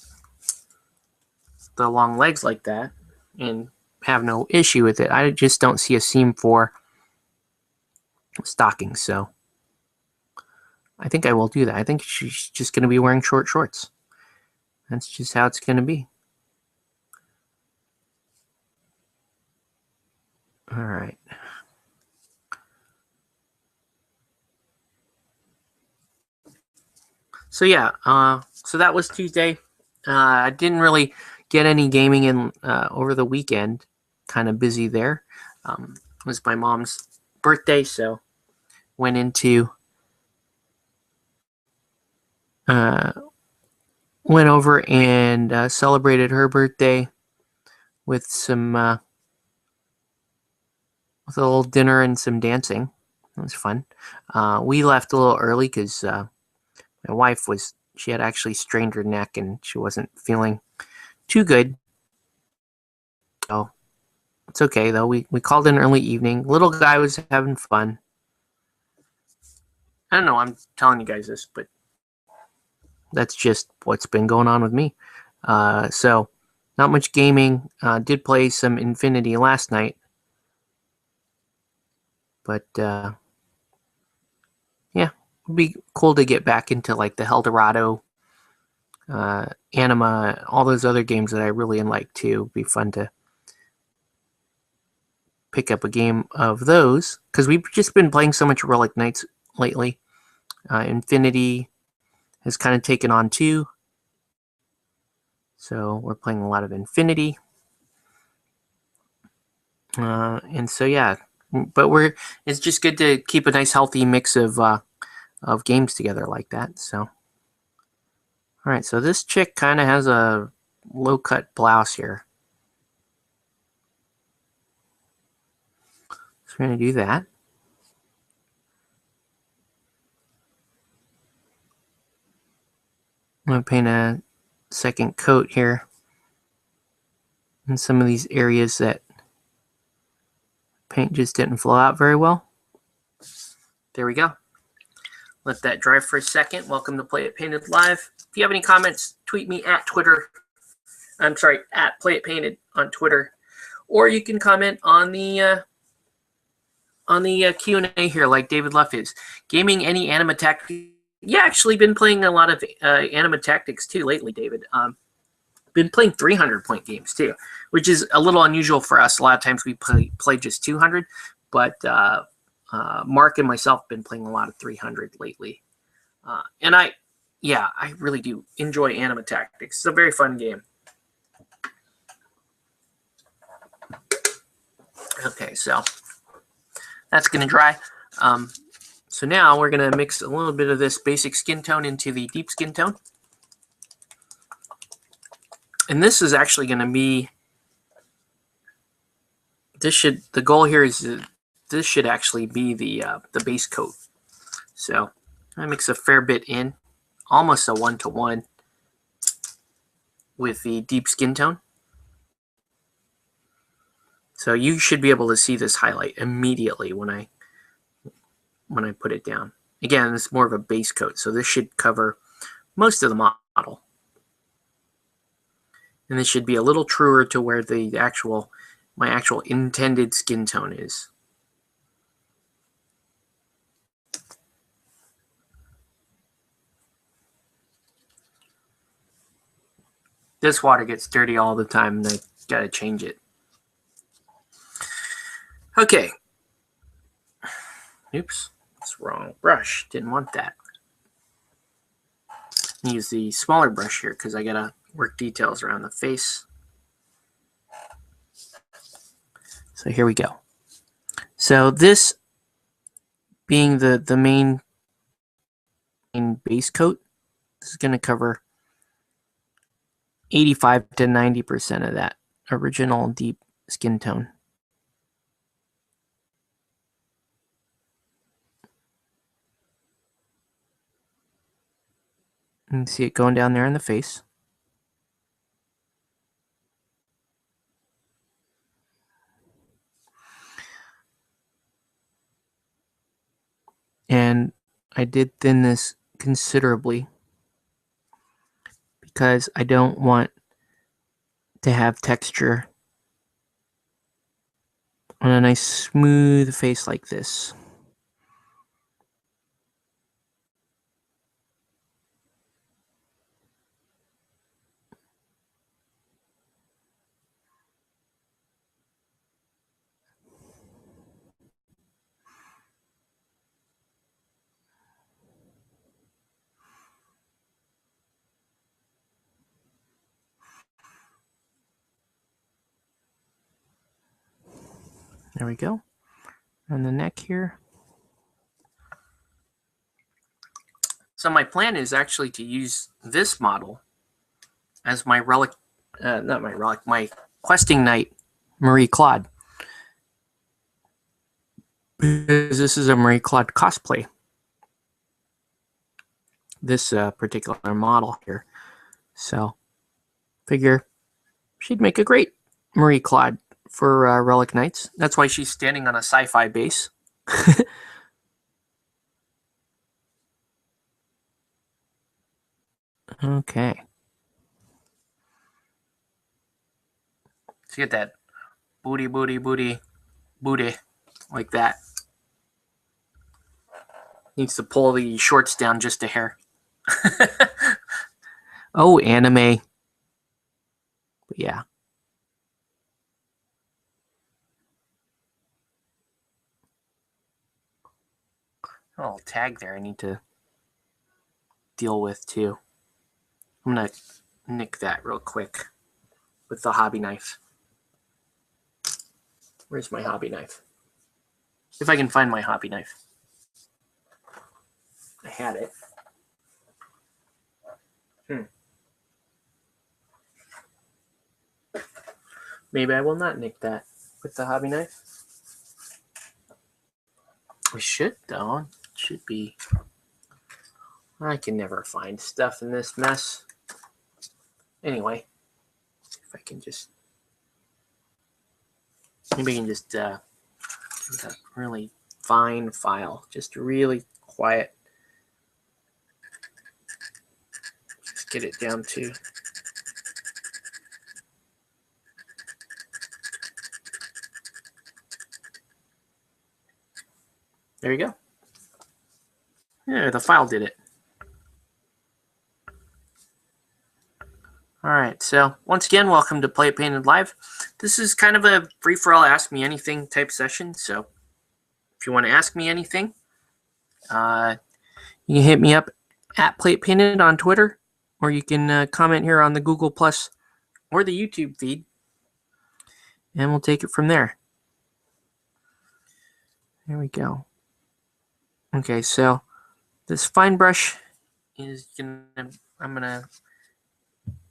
the long legs like that and have no issue with it. I just don't see a seam for stockings, so I think I will do that. I think she's just going to be wearing short shorts. That's just how it's going to be. All right. So yeah, so that was Tuesday. I didn't really get any gaming in over the weekend. Kind of busy there. It was my mom's birthday, so went over and celebrated her birthday with some with a little dinner and some dancing. It was fun. We left a little early because my wife she had actually strained her neck and she wasn't feeling too good. So it's okay though. We called in early evening. Little guy was having fun. I don't know, I'm telling you guys this, but that's just what's been going on with me. So not much gaming. Did play some Infinity last night. But yeah, it'd be cool to get back into like the Eldorado, Anima, all those other games that I really like too. It'd be fun to pick up a game of those because we've just been playing so much Relic Knights lately. Infinity has kind of taken on too. So we're playing a lot of Infinity. And so yeah, but it's just good to keep a nice healthy mix of games together like that. So all right, so this chick kind of has a low cut blouse here. So we're going to do that. I'm going to paint a second coat here in some of these areas that paint just didn't flow out very well. There we go. Let that dry for a second. Welcome to Play It Painted Live. If you have any comments, tweet me at Twitter. I'm sorry, at Play It Painted on Twitter. Or you can comment on the Q&A here like David Luff is. Gaming any Anima Tactics? Yeah, actually been playing a lot of Anima Tactics too lately, David. Been playing 300-point games too, which is a little unusual for us. A lot of times we play just 200, but Mark and myself have been playing a lot of 300 lately. And I really do enjoy Anima Tactics. It's a very fun game. Okay, so that's going to dry. So now we're going to mix a little bit of this basic skin tone into the deep skin tone. And this is actually going to be, the goal here is this should actually be the base coat. So I mix a fair bit in, almost a 1-to-1 with the deep skin tone. So you should be able to see this highlight immediately when I put it down. Again, it's more of a base coat, so this should cover most of the model. And this should be a little truer to where my actual intended skin tone is. This water gets dirty all the time, and I gotta change it. Okay. Oops, that's wrong brush. Didn't want that. Use the smaller brush here because I gotta work details around the face. So here we go. So this being the main base coat, this is gonna cover 85 to 90% of that original deep skin tone. You can see it going down there in the face. And I did thin this considerably because I don't want to have texture on a nice smooth face like this. There we go. On the neck here. So my plan is actually to use this model as my relic, my questing knight, Marie Claude. Because this is a Marie Claude cosplay. This particular model here. So, figure she'd make a great Marie Claude for Relic Knights. That's why she's standing on a sci-fi base. Okay. So you get that booty, like that. Needs to pull the shorts down just a hair. Oh, anime. But yeah. Oh, tag there I need to deal with too. I'm going to nick that real quick with the hobby knife. Where's my hobby knife? If I can find my hobby knife. I had it. Maybe I will not nick that with the hobby knife. We should, though. It should be. I can never find stuff in this mess. Anyway, if I can just. Maybe I can just do a really fine file. Just really quiet. Just get it down to. There you go. Yeah, the file did it. All right, so once again, welcome to Play It Painted Live. This is kind of a free-for-all Ask Me Anything type session, so if you want to ask me anything, you can hit me up at Play It Painted on Twitter, or you can comment here on the Google Plus or the YouTube feed, and we'll take it from there. There we go. Okay, so this fine brush is I'm gonna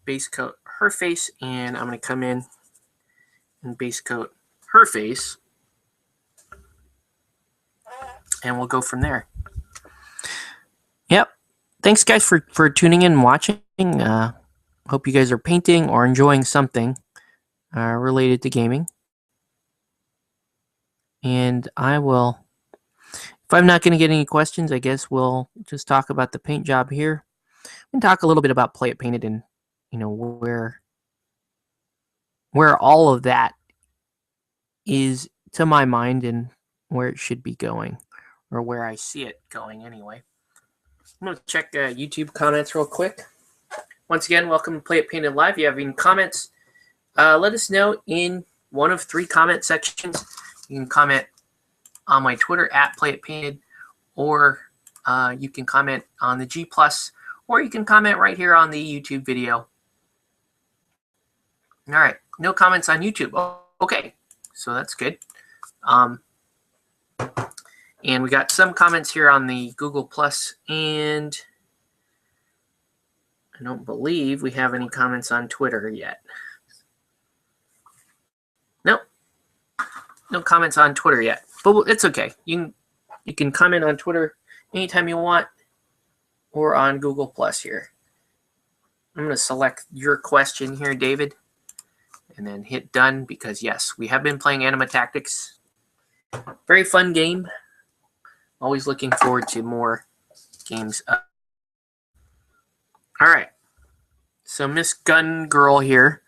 base coat her face, and I'm gonna come in and base coat her face, and we'll go from there. thanks guys for tuning in and watching. Hope you guys are painting or enjoying something related to gaming. And I will, if I'm not going to get any questions, I guess we'll just talk about the paint job here and talk a little bit about Play It Painted and, where all of that is to my mind and where it should be going, or where I see it going anyway. I'm going to check YouTube comments real quick. Once again, welcome to Play It Painted Live. If you have any comments, let us know in one of 3 comment sections. You can comment on my Twitter at Play It Painted, or you can comment on the G+, or you can comment right here on the YouTube video. All right, no comments on YouTube. Oh, okay, so that's good. And we got some comments here on the Google+, and I don't believe we have any comments on Twitter yet. Nope, no comments on Twitter yet, but it's okay. You can comment on Twitter anytime you want, or on Google+ here. I'm going to select your question here, David, and then hit done, because yes, we have been playing Anima Tactics. Very fun game. Always looking forward to more games. All right. So Miss Gun Girl here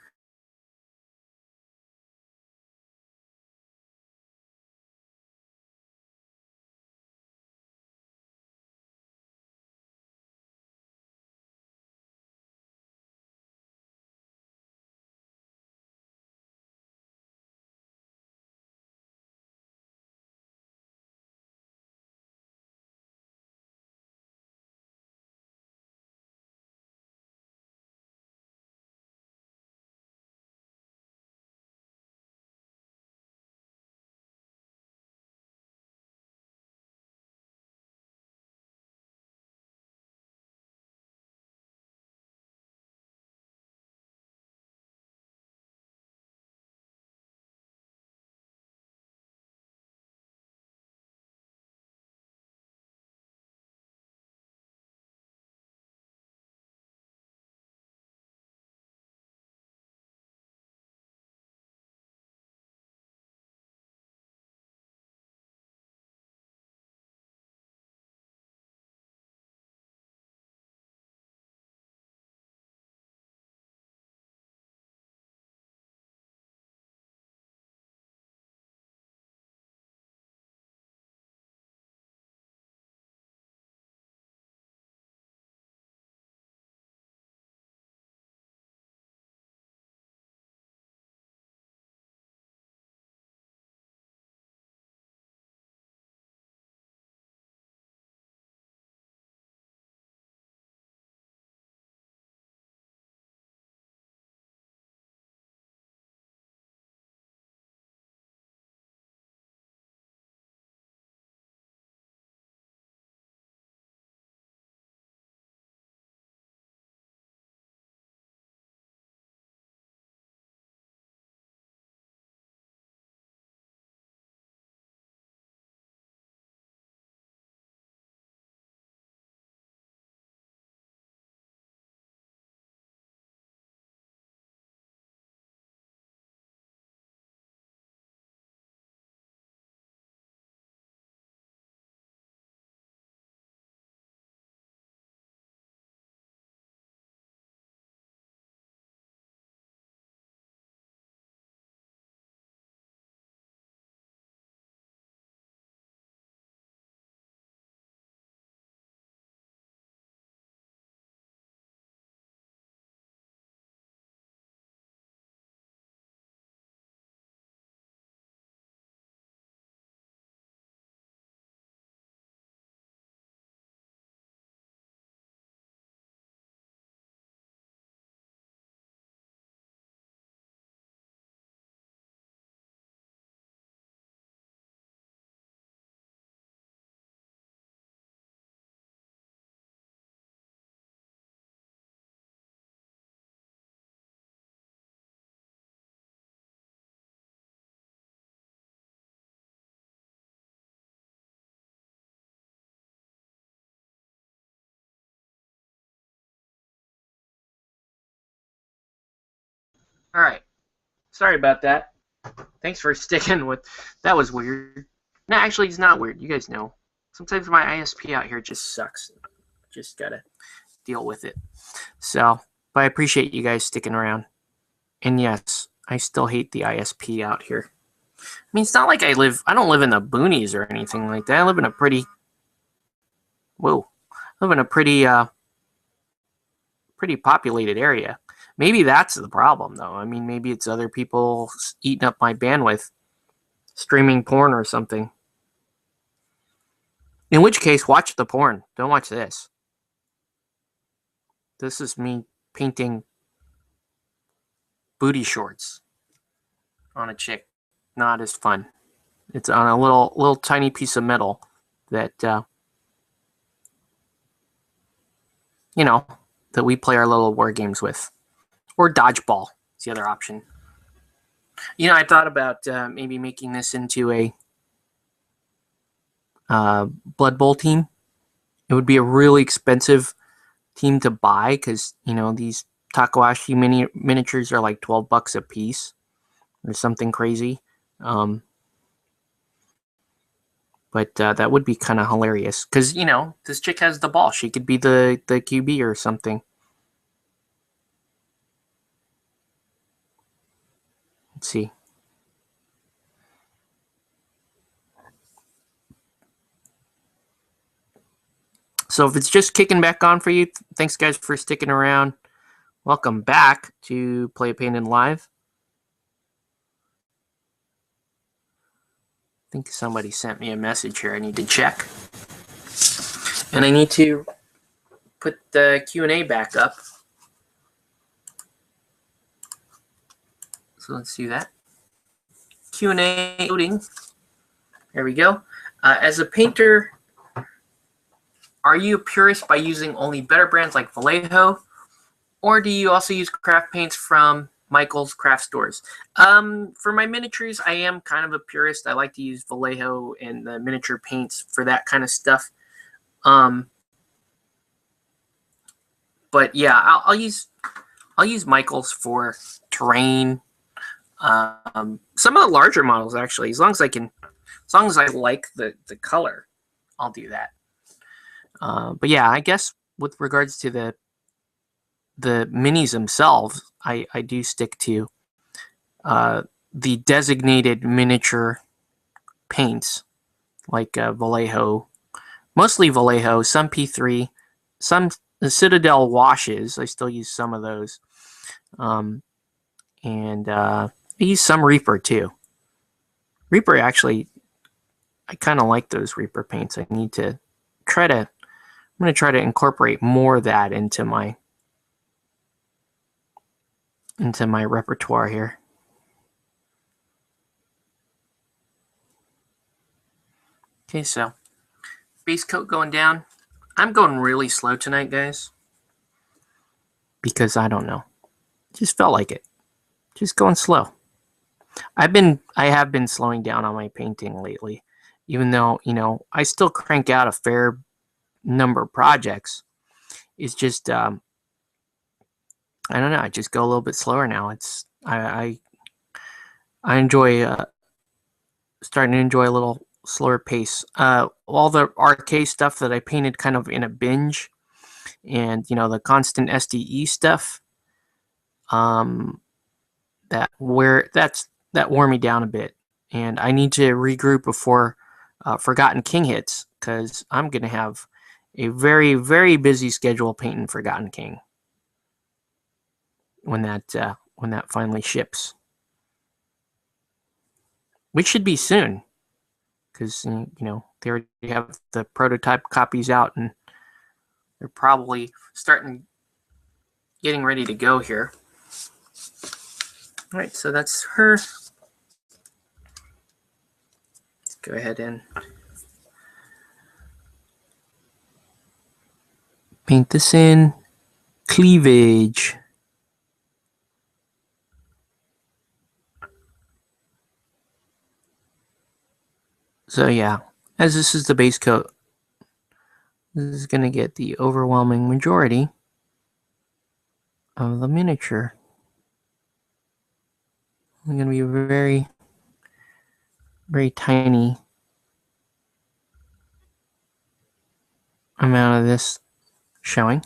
All right. Sorry about that. Thanks for sticking with. That was weird. No, actually, it's not weird. You guys know. Sometimes my ISP out here just sucks. Just gotta deal with it. So, but I appreciate you guys sticking around. And yes, I still hate the ISP out here. I mean, it's not like I don't live in the boonies or anything like that. I live in a pretty, whoa, I live in a pretty populated area. Maybe that's the problem, though. I mean, maybe it's other people eating up my bandwidth, streaming porn or something. In which case, watch the porn. Don't watch this. This is me painting booty shorts on a chick. Not as fun. It's on a little tiny piece of metal that you know, that we play our little war games with, or dodgeball is the other option. You know, I thought about maybe making this into a Blood Bowl team. It would be a really expensive team to buy because these Takahashi miniatures are like $12 a piece or something crazy. But that would be kind of hilarious because this chick has the ball. She could be the QB or something. Let's see. So if it's just kicking back on for you, thanks guys for sticking around. Welcome back to Play Painted Live. I think somebody sent me a message here. I need to check. And I need to put the Q&A back up. So let's do that. Q&A loading. There we go. As a painter, are you a purist by using only better brands like Vallejo? Or do you also use craft paints from Michael's craft stores? For my miniatures, I am kind of a purist. I like to use Vallejo and the miniature paints for that kind of stuff. But yeah, I'll use Michael's for terrain. Some of the larger models actually, as long as I like the color, I'll do that. But yeah, I guess with regards to the minis themselves, I do stick to the designated miniature paints like Vallejo, mostly Vallejo, some P3, some Citadel washes. I still use some of those, and I use some Reaper too. Reaper actually, I kind of like those Reaper paints. I need to try to. I'm going to try to incorporate more of that into my repertoire here. Okay, so base coat going down. I'm going really slow tonight, guys, because I don't know. Just felt like it. Just going slow. I have been slowing down on my painting lately, even though I still crank out a fair number of projects. It's just I don't know. I just go a little bit slower now. It's I enjoy starting to enjoy a little slower pace. All the RK stuff that I painted kind of in a binge, and the constant SDE stuff. That wore me down a bit, and I need to regroup before Forgotten King hits, because I'm gonna have a very, very busy schedule painting Forgotten King when that finally ships, which should be soon, because they already have the prototype copies out, and they're probably getting ready to go here. All right, so that's her. Let's go ahead and paint this in cleavage. So yeah, as this is the base coat, this is going to get the overwhelming majority of the miniature. going to be very, very tiny amount of this showing.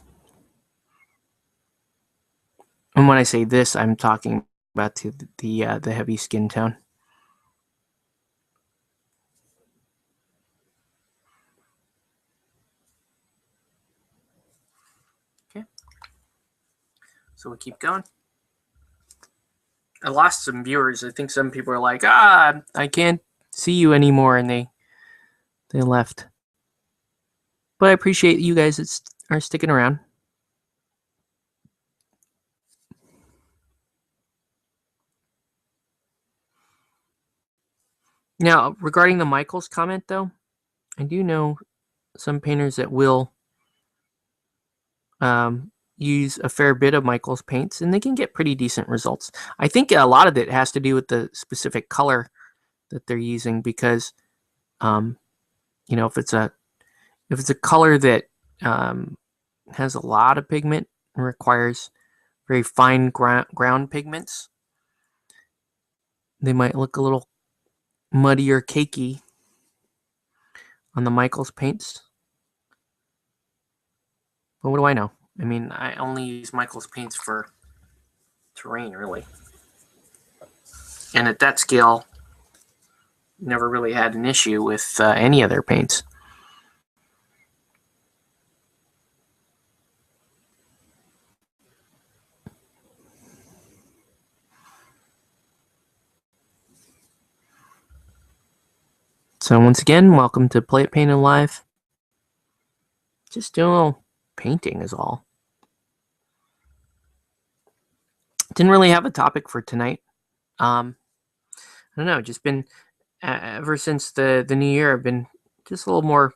And when I say this, I'm talking about the heavy skin tone. Okay. So we keep going. I lost some viewers. I think some people are like, I can't see you anymore, and they left. But I appreciate you guys that are sticking around. Now, regarding the Michaels comment, though, I do know some painters that will use a fair bit of Michaels paints, and they can get pretty decent results. I think a lot of it has to do with the specific color that they're using, because if it's a color that has a lot of pigment and requires very fine ground pigments, they might look a little muddy or cakey on the Michaels paints. But what do I know? I mean, I only use Michaels paints for terrain, really. And at that scale, never really had an issue with any other paints. So once again, welcome to Play It Painted Live. Just doing a little painting is all. Didn't really have a topic for tonight. I don't know, just been ever since the new year, I've been just a little more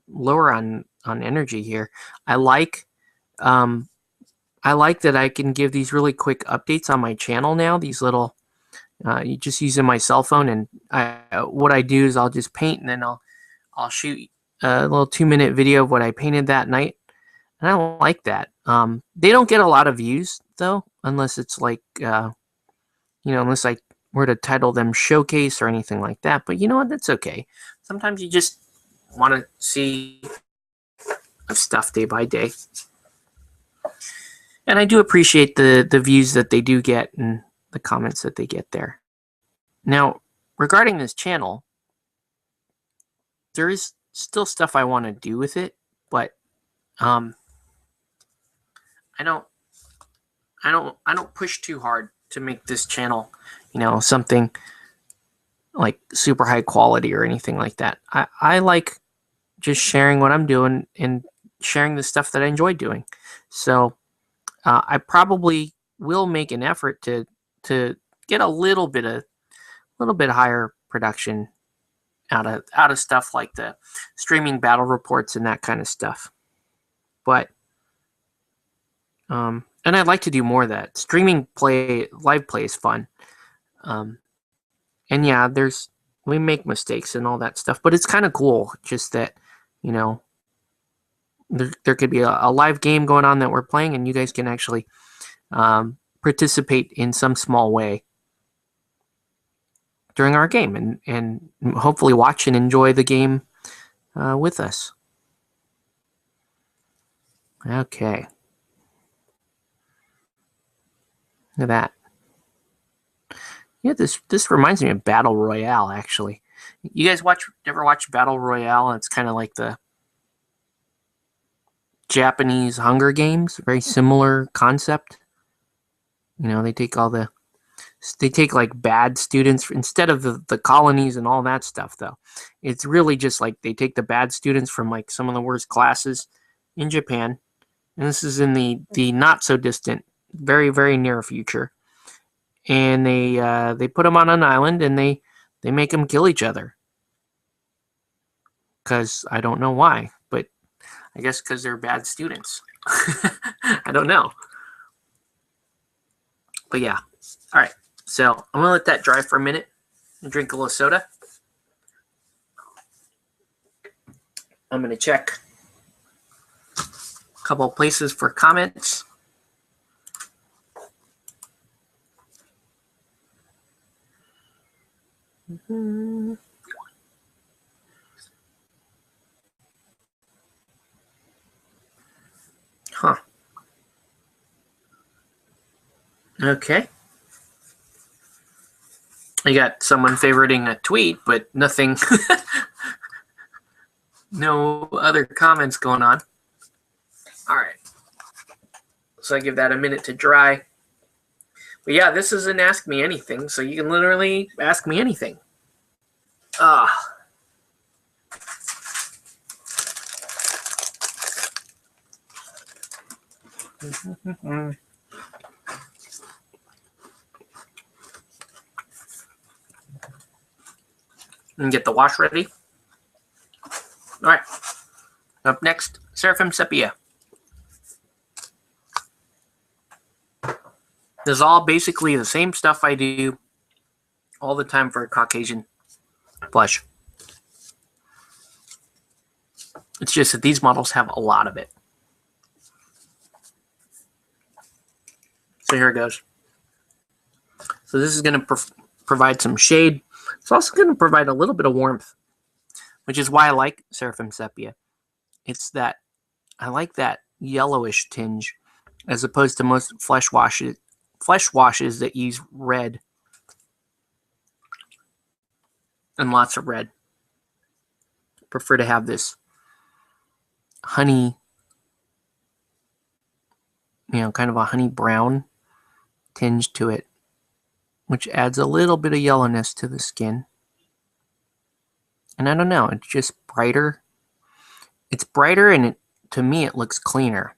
lower on energy here. I like that I can give these really quick updates on my channel now. These little, you just using my cell phone, and what I do is I'll just paint, and then I'll shoot a little 2-minute video of what I painted that night, and I like that. They don't get a lot of views though, unless it's like unless I were to title them showcase or anything like that. But you know what? That's okay. Sometimes you just want to see stuff day by day. And I do appreciate the views that they do get and the comments that they get there. Now, regarding this channel, there is still stuff I want to do with it, but I don't push too hard to make this channel, something like super high quality or anything like that. I like just sharing what I'm doing and sharing the stuff that I enjoy doing. So I probably will make an effort to get a little bit higher production out of stuff like the streaming battle reports and that kind of stuff. But and I'd like to do more of that. Streaming live play is fun. And yeah, we make mistakes and all that stuff, but it's kind of cool just that, there could be a live game going on that we're playing, and you guys can actually participate in some small way during our game, and hopefully watch and enjoy the game with us. Okay. Look at that. Yeah, this reminds me of Battle Royale, actually. You guys ever watch Battle Royale? It's kind of like the Japanese Hunger Games, very similar concept. They take like bad students instead of the colonies and all that stuff, though. It's really just like they take the bad students from like some of the worst classes in Japan, and this is in the not so distant, very, very near future. And they put them on an island, and they make them kill each other. Because I don't know why, but I guess because they're bad students. I don't know. But yeah. All right. So I'm going to let that dry for a minute and drink a little soda. I'm going to check a couple of places for comments. Huh. Okay. I got someone favoriting a tweet, but nothing, no other comments going on. All right. So I give that a minute to dry. But yeah, this is an Ask Me Anything, so you can literally ask me anything. Ah. And get the wash ready. All right. Up next, Seraphim Sepia. This is all basically the same stuff I do all the time for a Caucasian blush. It's just that these models have a lot of it. So here it goes. So this is going to provide some shade. It's also going to provide a little bit of warmth, which is why I like Seraphim Sepia. It's that I like that yellowish tinge as opposed to most flesh washes that use red and lots of red. I prefer to have this honey, kind of a honey brown tinge to it, which adds a little bit of yellowness to the skin. And I don't know, it's just brighter. It's brighter, and to me it looks cleaner.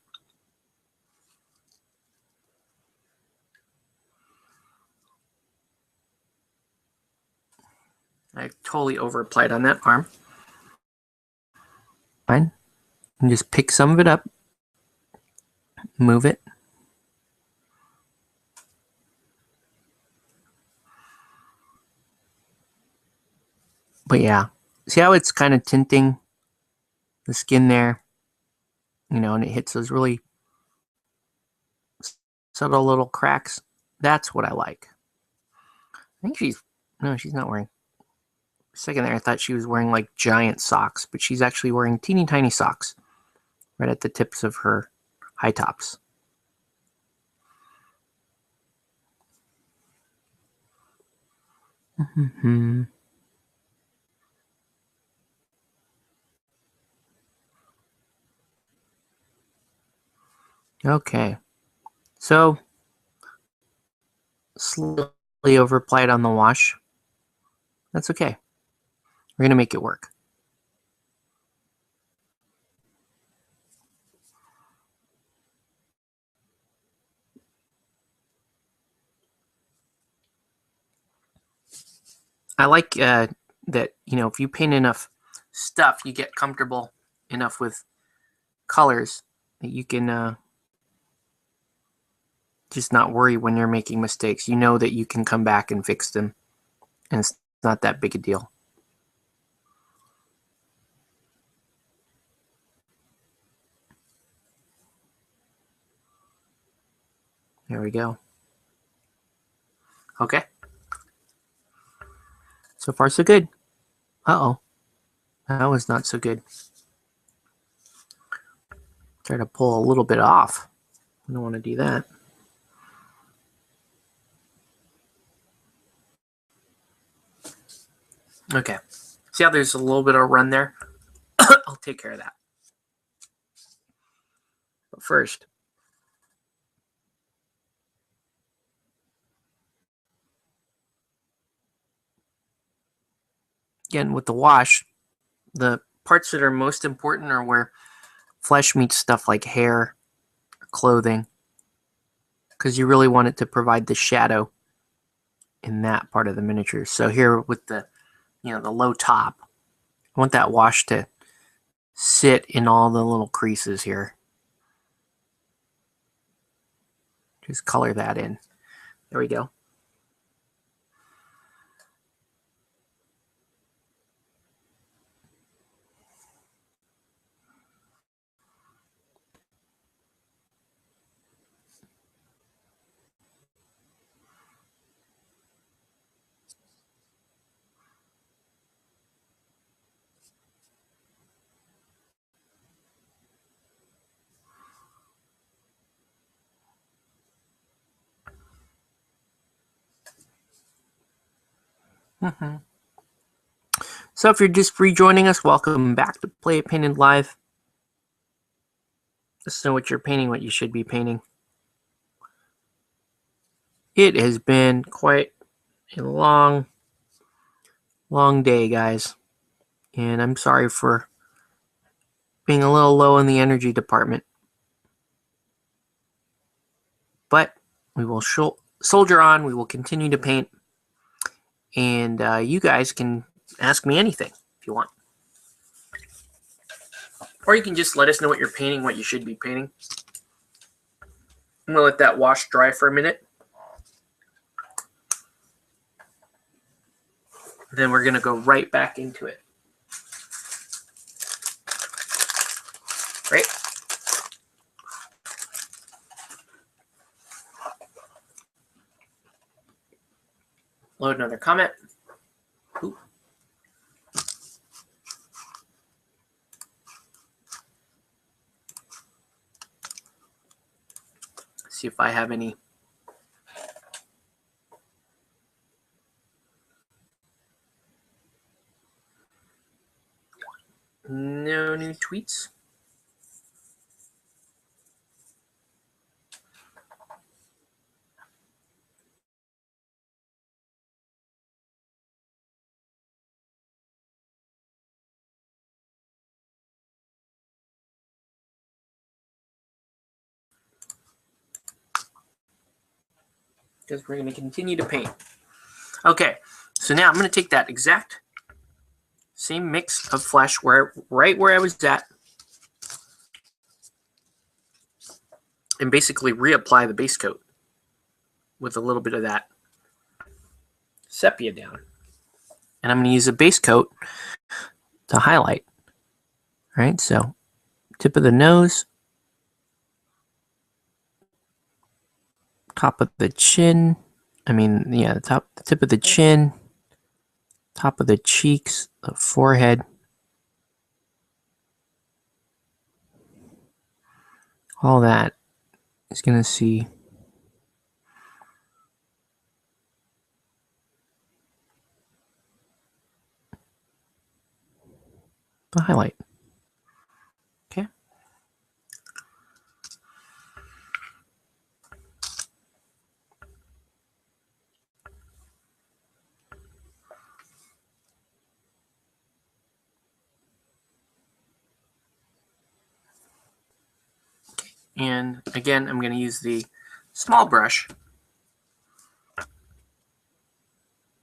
I totally over applied on that arm. Fine. And just pick some of it up, move it. But yeah, see how it's kind of tinting the skin there? And it hits those really subtle little cracks. That's what I like. I think she's not wearing. For a second there, I thought she was wearing like giant socks, but she's actually wearing teeny tiny socks right at the tips of her high tops. Okay, so slightly over applied on the wash. That's okay. We're gonna make it work. I like that, if you paint enough stuff, you get comfortable enough with colors that you can just not worry when you're making mistakes. You know that you can come back and fix them, and it's not that big a deal. There we go. Okay. So far, so good. Uh-oh. That was not so good. Try to pull a little bit off. I don't want to do that. Okay. See how there's a little bit of run there? I'll take care of that. But first, again, with the wash, the parts that are most important are where flesh meets stuff like hair or clothing, because you really want it to provide the shadow in that part of the miniature. So here with the low top, I want that wash to sit in all the little creases here. Just color that in. There we go. Mm-hmm. So if you're just rejoining us, welcome back to Play It Painted Live. Let's know what you're painting, what you should be painting. It has been quite a long day, guys. And I'm sorry for being a little low in the energy department. But we will soldier on. We will continue to paint. And you guys can ask me anything if you want. Or you can just let us know what you're painting, what you should be painting. I'm going to let that wash dry for a minute. Then we're going to go right back into it. Right? Load another comment. Ooh. See if I have any. No new tweets. Because we're going to continue to paint. Okay, so now I'm going to take that exact same mix of flesh right where I was at and basically reapply the base coat with a little bit of that sepia down. And I'm going to use a base coat to highlight. All right, so tip of the nose, top of the chin. The tip of the chin, top of the cheeks, the forehead. All that is going to see the highlight. Okay. And again, I'm going to use the small brush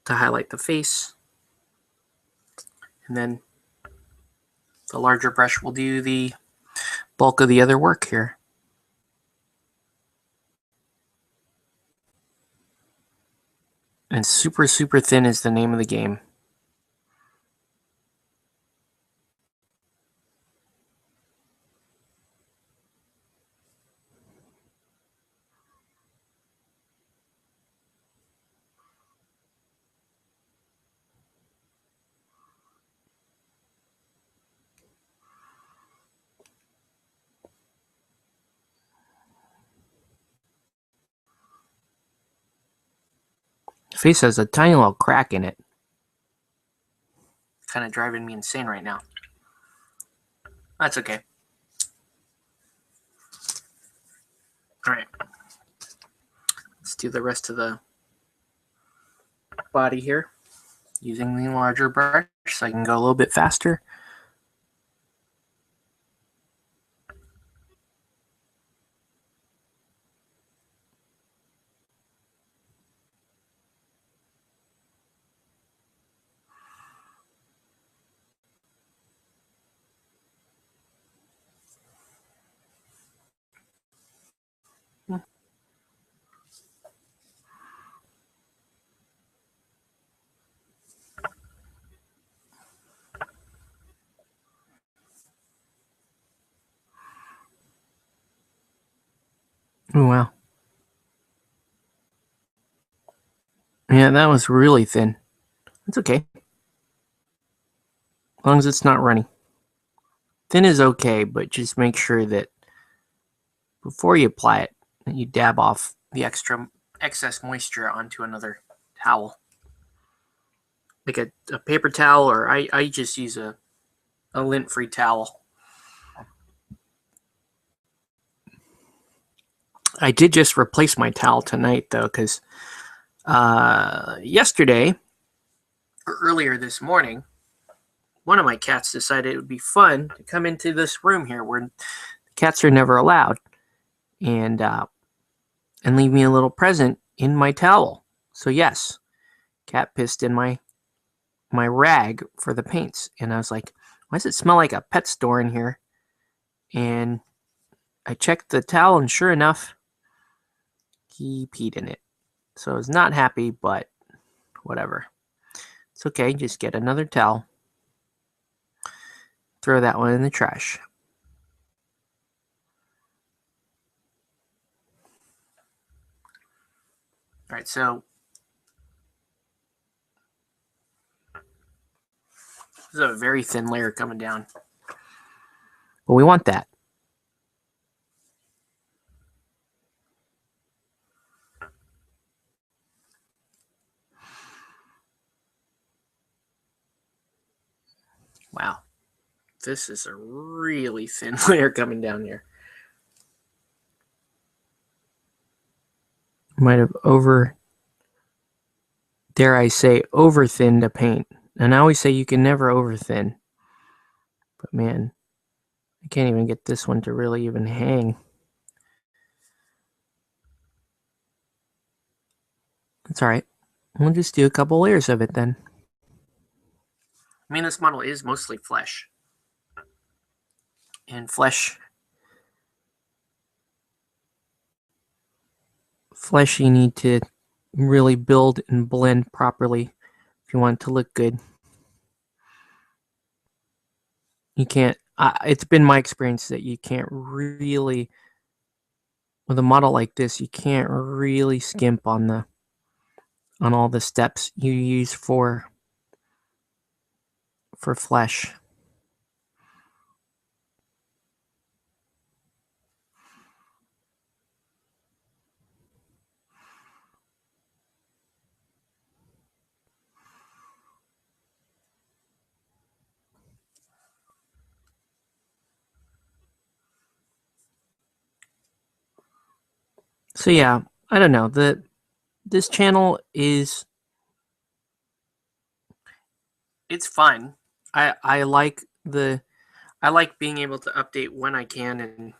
to highlight the face. And then the larger brush will do the bulk of the other work here. And super, super thin is the name of the game. The face has a tiny little crack in it. Kind of driving me insane right now. That's okay. All right. Let's do the rest of the body here using the larger brush so I can go a little bit faster. Oh, wow. Yeah, that was really thin. That's okay. As long as it's not runny. Thin is okay, but just make sure that before you apply it, that you dab off the excess moisture onto another towel. like a paper towel, or I just use a lint-free towel. I did just replace my towel tonight, though, because yesterday, or earlier this morning, one of my cats decided it would be fun to come into this room here where cats are never allowed, and leave me a little present in my towel. So yes, cat pissed in my rag for the paints, and I was like, why does it smell like a pet store in here? And I checked the towel, and sure enough, he peed in it. So I was not happy, but whatever. It's okay, just get another towel. Throw that one in the trash. All right, so this is a very thin layer coming down. But we want that. Wow. This is a really thin layer coming down here. Might have dare I say, over-thinned a paint. And I always say you can never over-thin. But man, I can't even get this one to really even hang. That's all right. We'll just do a couple layers of it then. I mean, this model is mostly flesh. And flesh you need to really build and blend properly if you want it to look good. You can't, it's been my experience that you can't really, with a model like this, you can't really skimp on all the steps you use for flesh. So yeah, I don't know. This channel it's fun. I like being able to update when I can and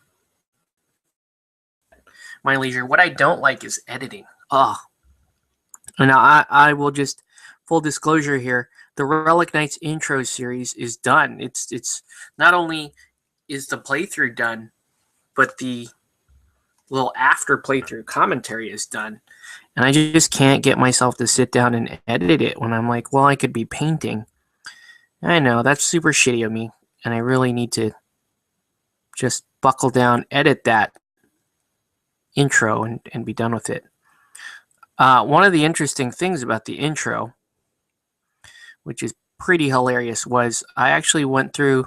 my leisure. What I don't like is editing. And I will just, full disclosure here, the Relic Knights intro series is done. It's not only is the playthrough done, but the little after playthrough commentary is done. And I just can't get myself to sit down and edit it when I'm like, well, I could be painting. I know, that's super shitty of me, and I really need to just buckle down, edit that intro, and be done with it. One of the interesting things about the intro, which is pretty hilarious, was I actually went through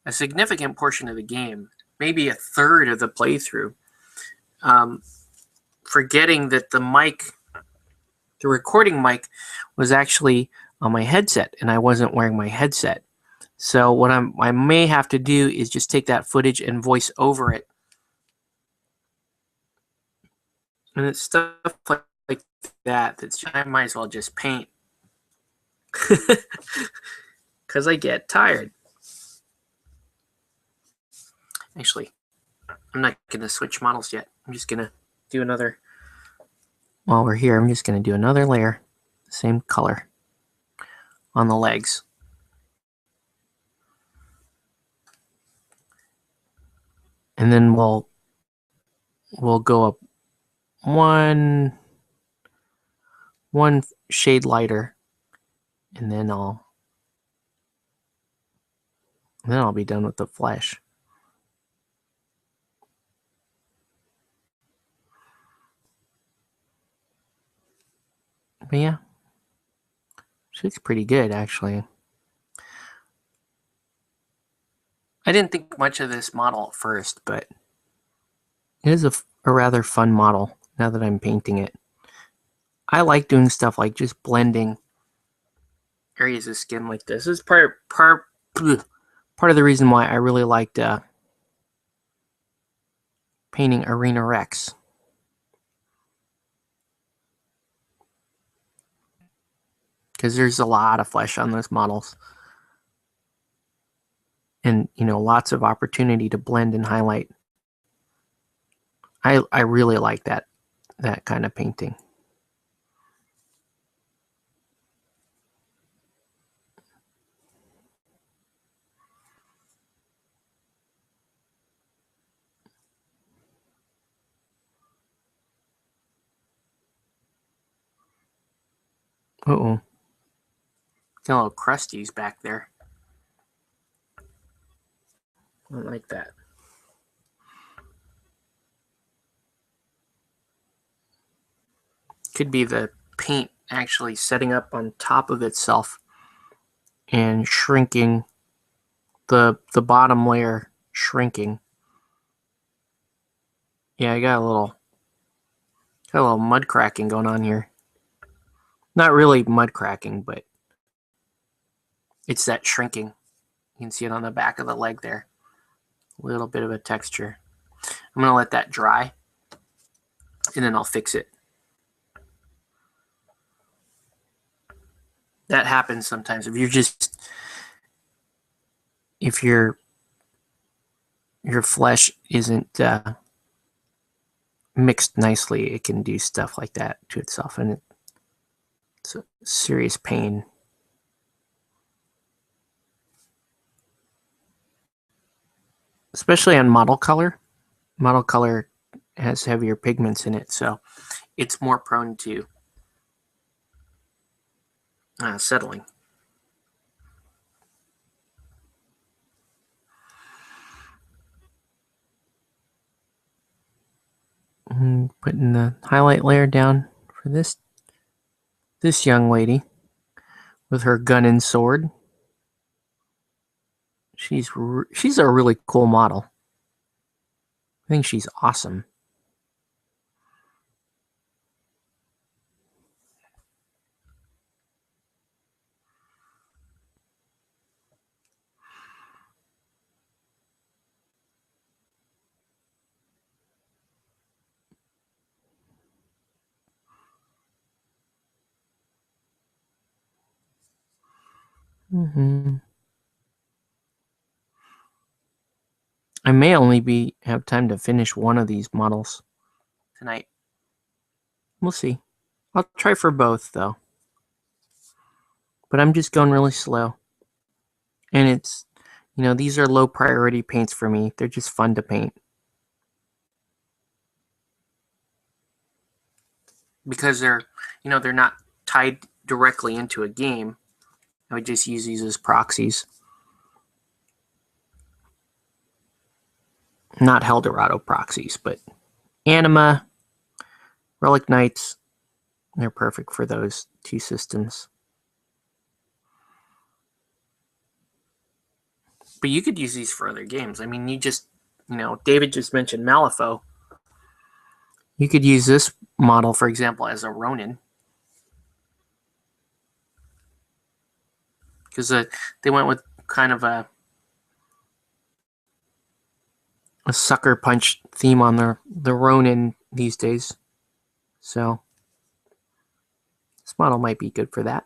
a significant portion of the game, maybe a third of the playthrough, forgetting that the recording mic was actually on my headset, and I wasn't wearing my headset. So what I may have to do is just take that footage and voice over it. And it's stuff like that I might as well just paint. Because I get tired. Actually, I'm not going to switch models yet. I'm just going to do another, while we're here, I'm just going to do another layer, same color, on the legs. And then we'll go up one shade lighter, and then I'll be done with the flesh. But yeah, she looks pretty good, actually. I didn't think much of this model at first, but it is a rather fun model now that I'm painting it. I like doing stuff like just blending areas of skin like this. This is part of the reason why I really liked painting Arena Rex. Because there's a lot of flesh on those models. And, lots of opportunity to blend and highlight. I really like that kind of painting. Uh-oh. Got a little crusties back there. I don't like that. Could be the paint actually setting up on top of itself and shrinking the bottom layer, shrinking. Yeah, I got a little mud cracking going on here. Not really mud cracking, but it's that shrinking. You can see it on the back of the leg there. A little bit of a texture. I'm going to let that dry, and then I'll fix it. That happens sometimes. If your flesh isn't mixed nicely, it can do stuff like that to itself, and it's a serious pain. Especially on model color. Model color has heavier pigments in it, so it's more prone to settling. Putting the highlight layer down for this young lady with her gun and sword. She's a really cool model. I think she's awesome. I may only have time to finish one of these models tonight. We'll see. I'll try for both though. But I'm just going really slow. And it's, these are low priority paints for me. They're just fun to paint. Because they're not tied directly into a game. I would just use these as proxies. Not Helldorado proxies, but Anima, Relic Knights, they're perfect for those two systems. But you could use these for other games. I mean, David just mentioned Malifaux. You could use this model, for example, as a Ronin. Because they went with kind of a sucker punch theme on the Ronin these days. So this model might be good for that.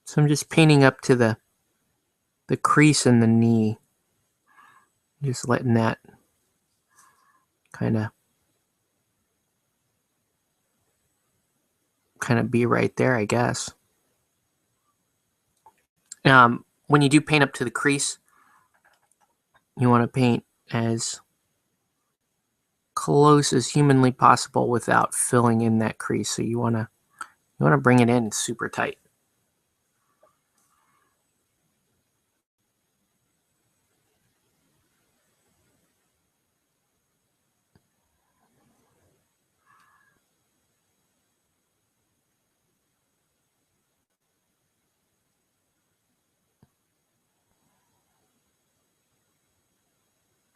So I'm just painting up to the crease in the knee. Just letting that kind of be right there, I guess. When you do paint up to the crease, you want to paint as close as humanly possible without filling in that crease. So you want to bring it in super tight.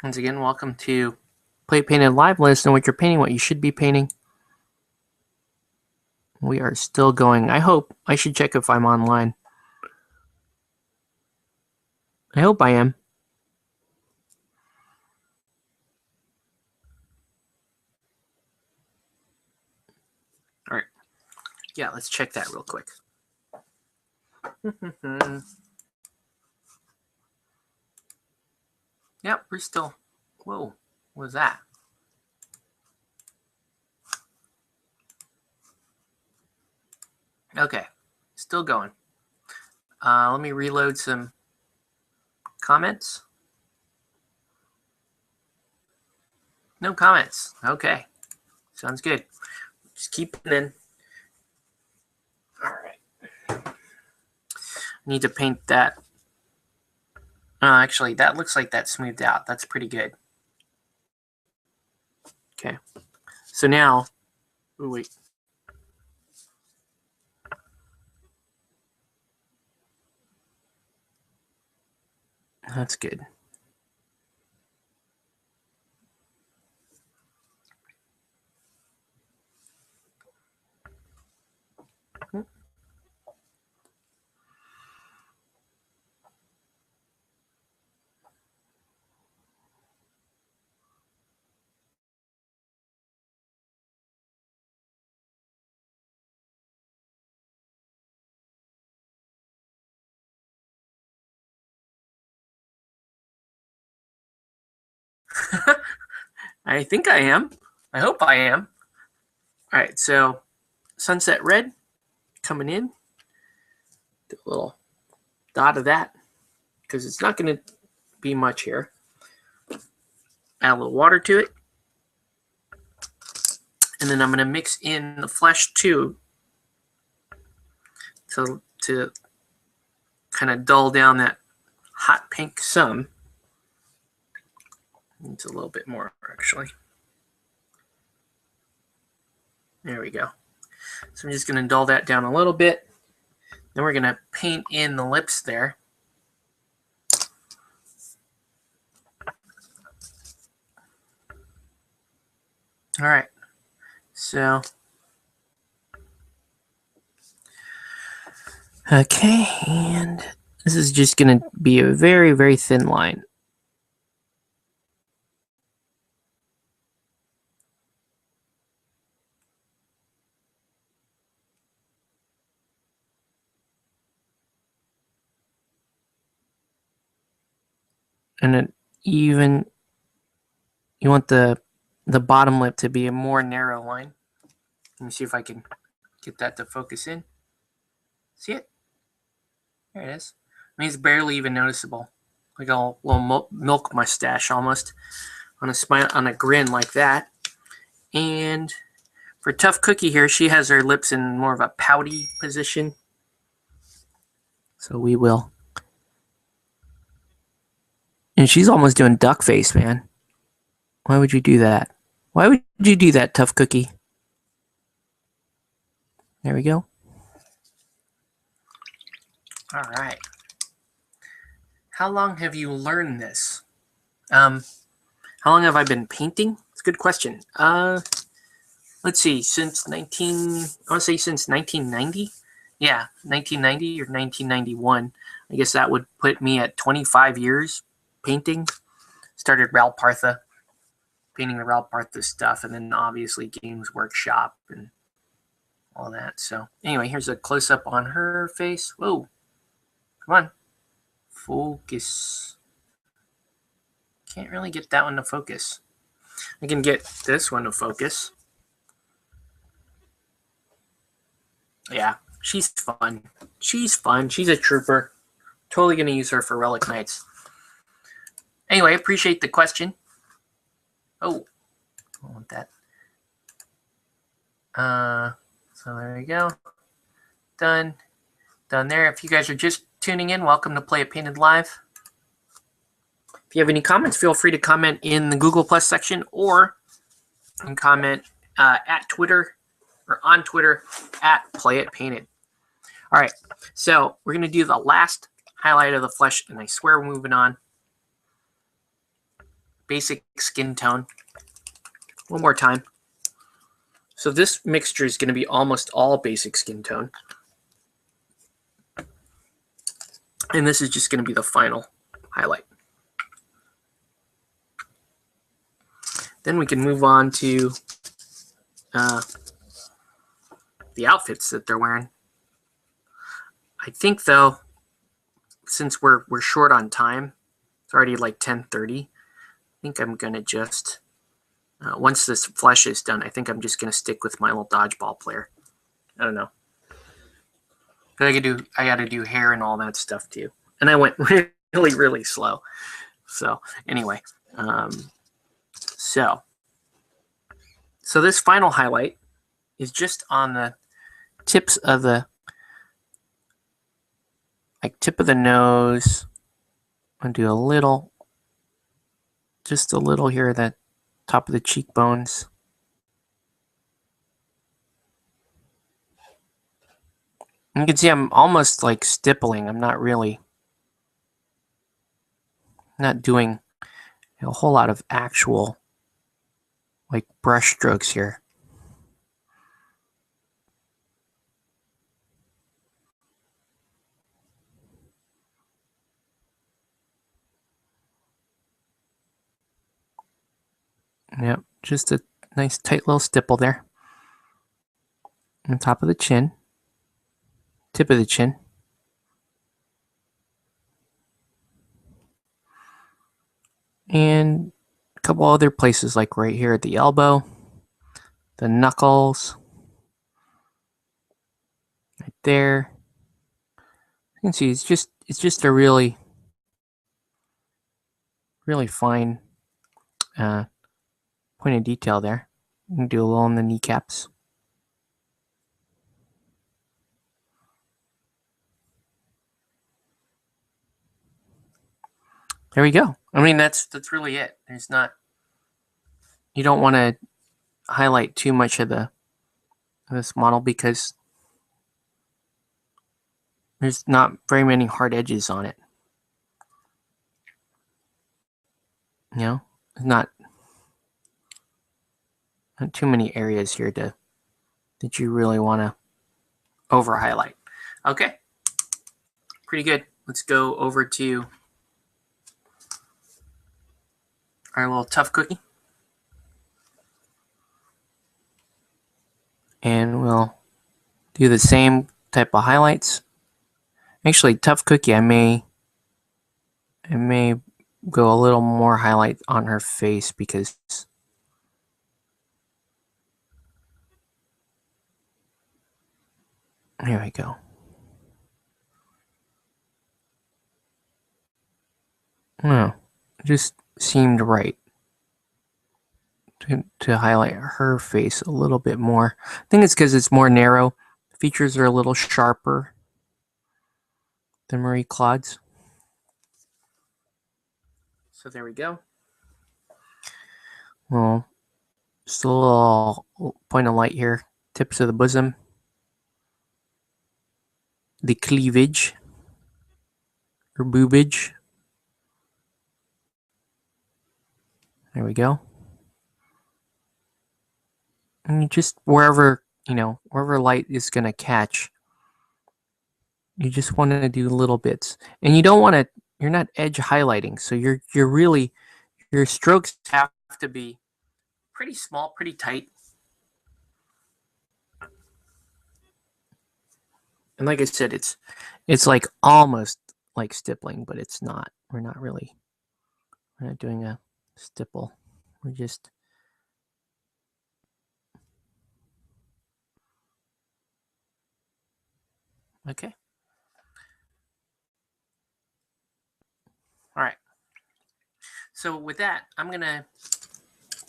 Once again, welcome to Play It Painted Live. Let us know what you're painting, what you should be painting. We are still going. I hope. I should check if I'm online. I hope I am. All right. Yeah, let's check that real quick. Yep, we're still. Whoa, what was that? Okay, still going. Let me reload some comments. No comments. Okay, sounds good. Just keep it in. All right. Need to paint that. Actually, that looks like that smoothed out. That's pretty good. Okay. So now, oh wait. That's good. I think I am. I hope I am. All right, so sunset red coming in. Do a little dot of that because it's not going to be much here. Add a little water to it. And then I'm going to mix in the flesh too to kind of dull down that hot pink some. It's a little bit more, actually. There we go. So I'm just going to dull that down a little bit. Then we're going to paint in the lips there. All right. So, okay, and this is just going to be a very, very thin line. And it even, you want the bottom lip to be a more narrow line. Let me see if I can get that to focus in. See it? There it is. I mean, it's barely even noticeable. Like a little milk mustache almost on a smile, on a grin like that. And for Tough Cookie here, she has her lips in more of a pouty position. So we will. And she's almost doing duck face, man. Why would you do that? Why would you do that, Tough Cookie? There we go. All right. How long have you learned this? How long have I been painting? It's a good question. Let's see, since 1990. Yeah, 1990 or 1991. I guess that would put me at 25 years painting. Started Ral Partha, painting the Ral Partha stuff, and then obviously Games Workshop and all that. So anyway, here's a close-up on her face. Whoa, come on, focus. Can't really get that one to focus. I can get this one to focus. Yeah, she's fun. She's fun. She's a trooper. Totally going to use her for Relic Knights. Anyway, appreciate the question. Oh, I want that. So there we go. Done. Done there. If you guys are just tuning in, welcome to Play It Painted Live. If you have any comments, feel free to comment in the Google Plus section or you can comment at Twitter or on Twitter at Play It Painted. All right, so we're going to do the last highlight of the flesh, and I swear we're moving on. Basic skin tone. one more time. So this mixture is going to be almost all basic skin tone. And this is just going to be the final highlight. Then we can move on to the outfits that they're wearing. I think, though, since we're short on time, it's already like 10:30. I think I'm gonna just once this flesh is done, I think I'm just gonna stick with my little dodgeball player. I don't know. But I gotta do hair and all that stuff too. And I went really slow. So anyway, so this final highlight is just on the tips of the tip of the nose. I'm gonna do a little, just a little here at the top of the cheekbones. And you can see I'm almost like stippling. I'm not doing a whole lot of actual like brush strokes here. Yep, just a nice tight little stipple there. On top of the chin, tip of the chin. And a couple other places like right here at the elbow, the knuckles, right there. You can see it's just a really fine point of detail there. You can do a little on the kneecaps. There we go. I mean, that's really it. There's not, you don't want to highlight too much of this model because there's not very many hard edges on it. You know, there's not too many areas here that you really want to over highlight. Okay, pretty good. Let's go over to our little tough cookie. And we'll do the same type of highlights. Actually, tough cookie, I may go a little more highlight on her face because here we go. No, it just seemed right to highlight her face a little bit more. I think it's because it's more narrow. The features are a little sharper than Marie Claude's. So there we go. Well, just a little point of light here. Tips of the bosom. The cleavage. Or boobage. There we go. And just wherever light is going to catch, you just want to do little bits. And you don't want to, you're not edge highlighting. So you're really, your strokes have to be pretty small, pretty tight. And like I said, it's like almost like stippling, but it's not. We're not doing a stipple. We're just okay. All right. So with that,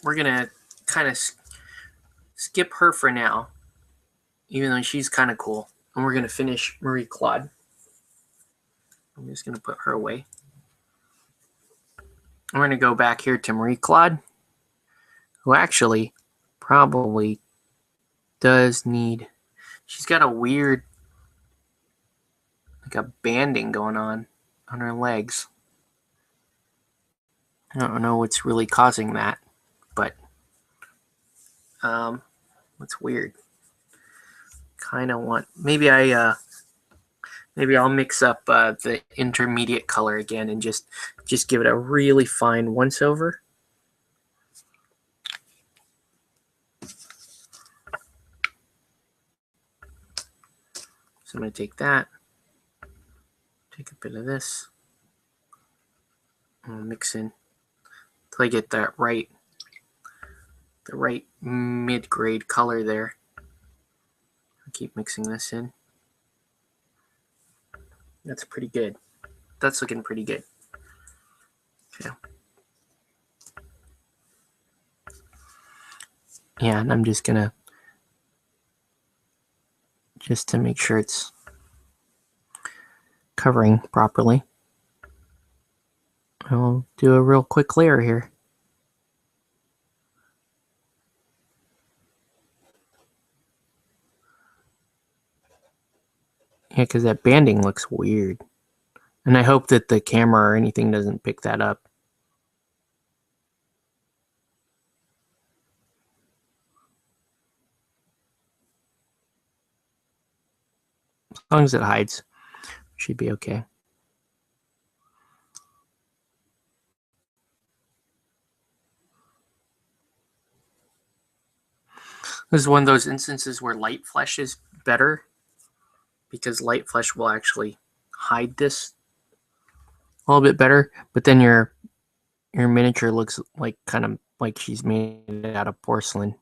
we're gonna kind of skip her for now, even though she's kind of cool, and we're gonna finish Marie Claude. I'm just gonna put her away. I'm gonna go back here to Marie Claude, who actually probably does need. She's got a weird, like a banding going on her legs. I don't know what's really causing that, but That's weird. Kind of want, maybe I'll mix up the intermediate color again and just give it a really fine once over. So I'm going to take that, take a bit of this, and mix in till I get the right mid-grade color there. I keep mixing this in. That's pretty good. That's looking pretty good. Okay. Yeah, and I'm just gonna, just to make sure it's covering properly, I'll do a real quick layer here. Yeah, because that banding looks weird. And I hope that the camera or anything doesn't pick that up. As long as it hides, should be okay. This is one of those instances where light flesh is better, because light flesh will actually hide this a little bit better, but then your miniature looks like kind of like she's made out of porcelain,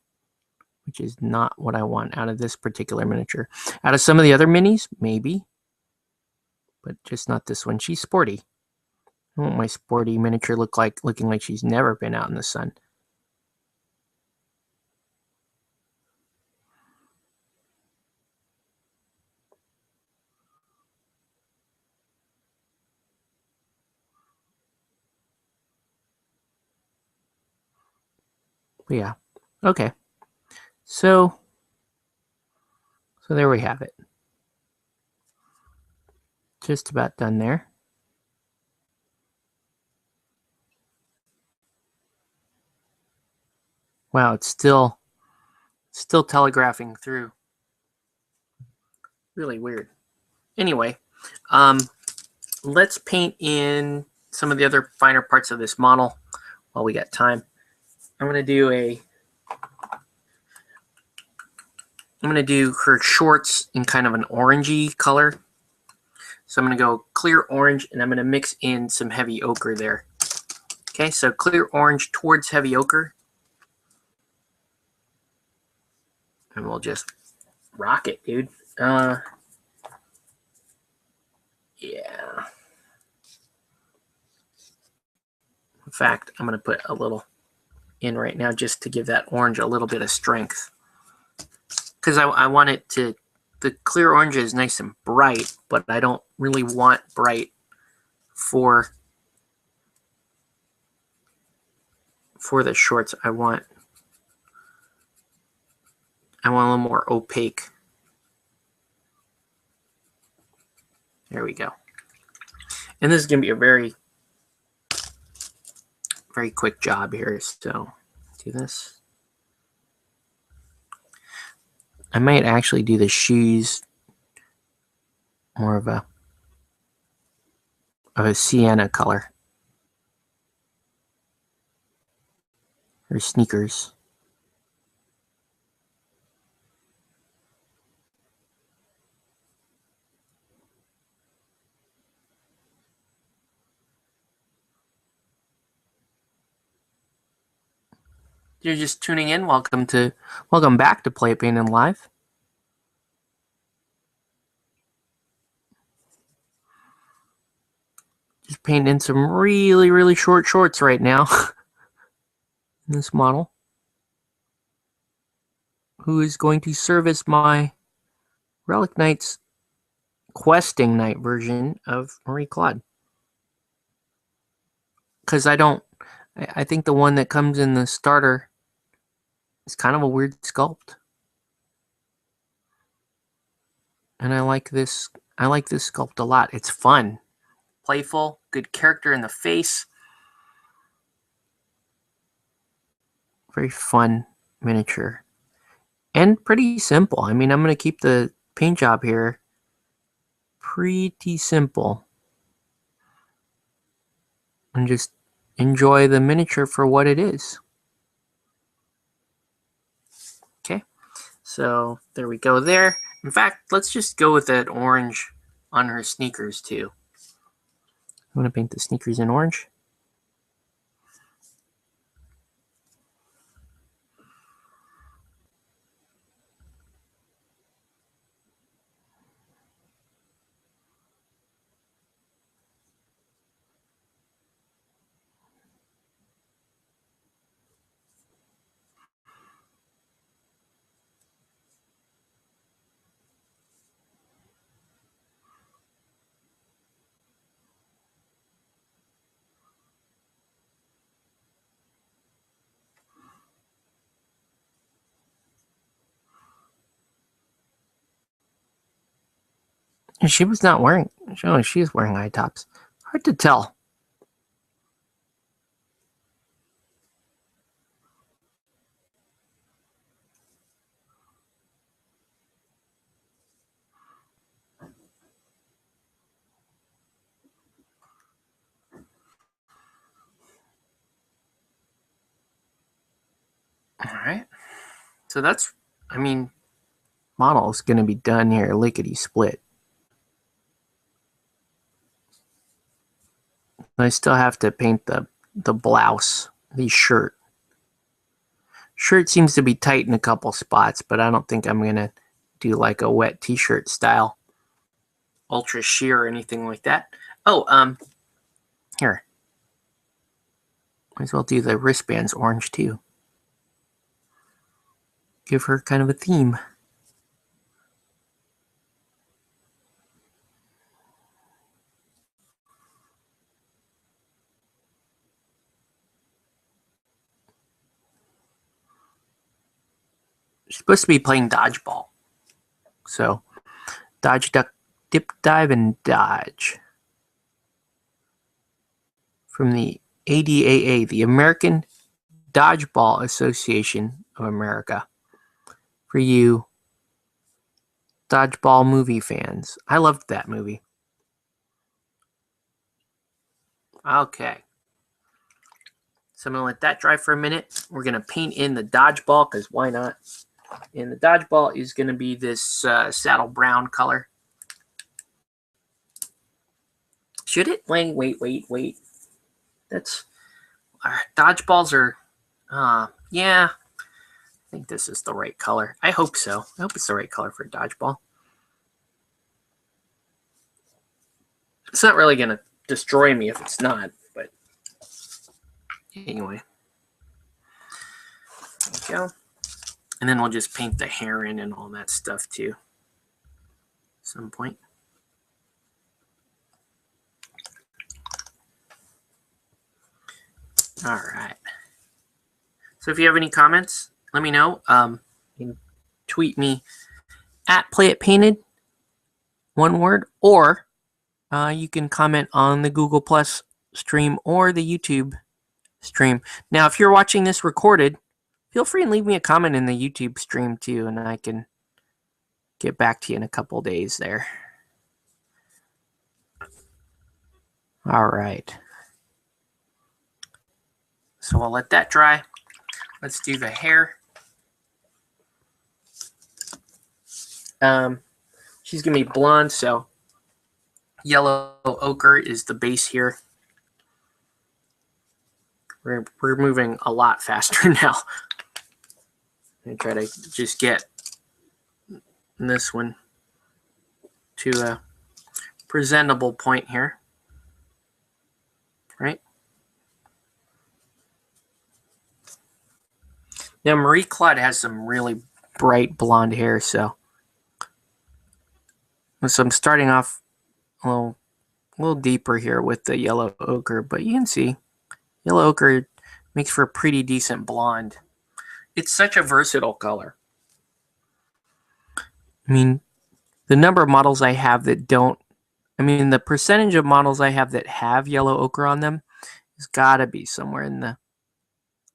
which is not what I want out of this particular miniature. Out of some of the other minis, maybe, but just not this one. She's sporty. I want my sporty miniature looking like she's never been out in the sun. But yeah, okay. So there we have it. Just about done there. Wow, it's still telegraphing through. Really weird. Anyway, let's paint in some of the other finer parts of this model while we got time. I'm gonna do her shorts in kind of an orangey color. So I'm gonna go clear orange, and I'm gonna mix in some heavy ochre there. Okay, so clear orange towards heavy ochre. And we'll just rock it, dude. Yeah. In fact, I'm going to put a little in right now just to give that orange a little bit of strength. Because I want it to, the clear orange is nice and bright, but I don't really want bright for the shorts. I want a little more opaque. There we go. And this is going to be a very, very quick job here. So do this. I might actually do the shoes more of a sienna color. Or sneakers. You're just tuning in, welcome back to Play Painting Live. Just painting some really, really short shorts right now. In this model, who is going to serve as my Relic Knights questing night version of Marie Claude. Because I think the one that comes in the starter is kind of a weird sculpt. And I like this sculpt a lot. It's fun, playful, good character in the face. Very fun miniature. and pretty simple. I mean, I'm going to keep the paint job here pretty simple and just enjoy the miniature for what it is. Okay, so there we go there. In fact, let's just go with that orange on her sneakers too. I'm going to paint the sneakers in orange. And she was not wearing, she is wearing high tops. Hard to tell. All right. So that's, I mean, model is going to be done here, lickety split. I still have to paint the blouse, the shirt. Shirt seems to be tight in a couple spots, but I don't think I'm going to do like a wet t-shirt style ultra sheer or anything like that. Oh, here. Might as well do the wristbands orange too. Give her kind of a theme. She's supposed to be playing dodgeball. So, dodge, duck, dip, dive, and dodge. From the ADAA, the American Dodgeball Association of America. For you dodgeball movie fans. I loved that movie. Okay. So I'm going to let that dry for a minute. We're going to paint in the dodgeball, because why not? And the dodgeball is going to be this saddle brown color. Should it? Wait. That's... dodgeballs are... yeah. I think this is the right color. I hope so. I hope it's the right color for a dodgeball. It's not really going to destroy me if it's not, but anyway. There we go. And then we'll just paint the hair in and all that stuff too. At some point. All right. So if you have any comments, let me know. You can tweet me at PlayItPainted, one word, or you can comment on the Google Plus stream or the YouTube stream. Now, if you're watching this recorded, feel free and leave me a comment in the YouTube stream too, and I can get back to you in a couple days there. All right. So we'll let that dry. Let's do the hair. She's going to be blonde, so yellow ochre is the base here. We're moving a lot faster now. I'm going to try to just get this one to a presentable point here. Right? Now, Marie Claude has some really bright blonde hair, so I'm starting off a little deeper here with the yellow ochre, but you can see yellow ochre makes for a pretty decent blonde. It's such a versatile color. I mean, the number of models I have that don't, the percentage of models I have that have yellow ochre on them has got to be somewhere in the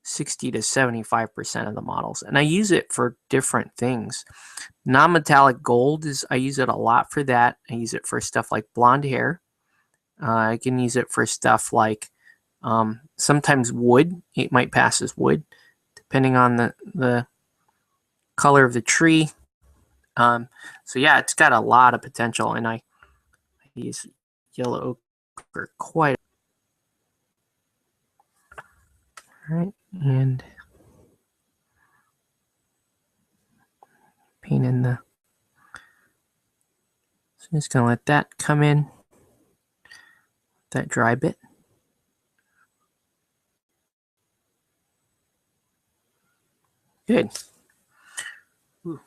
60 to 75% of the models. And I use it for different things. Non-metallic gold I use it a lot for that. I use it for stuff like blonde hair. I can use it for stuff like sometimes wood. It might pass as wood, depending on the color of the tree. So yeah, it's got a lot of potential, and I use yellow ochre quite. All right, and paint in the. So I'm just gonna let that come in. That dry bit. Good. Ooh.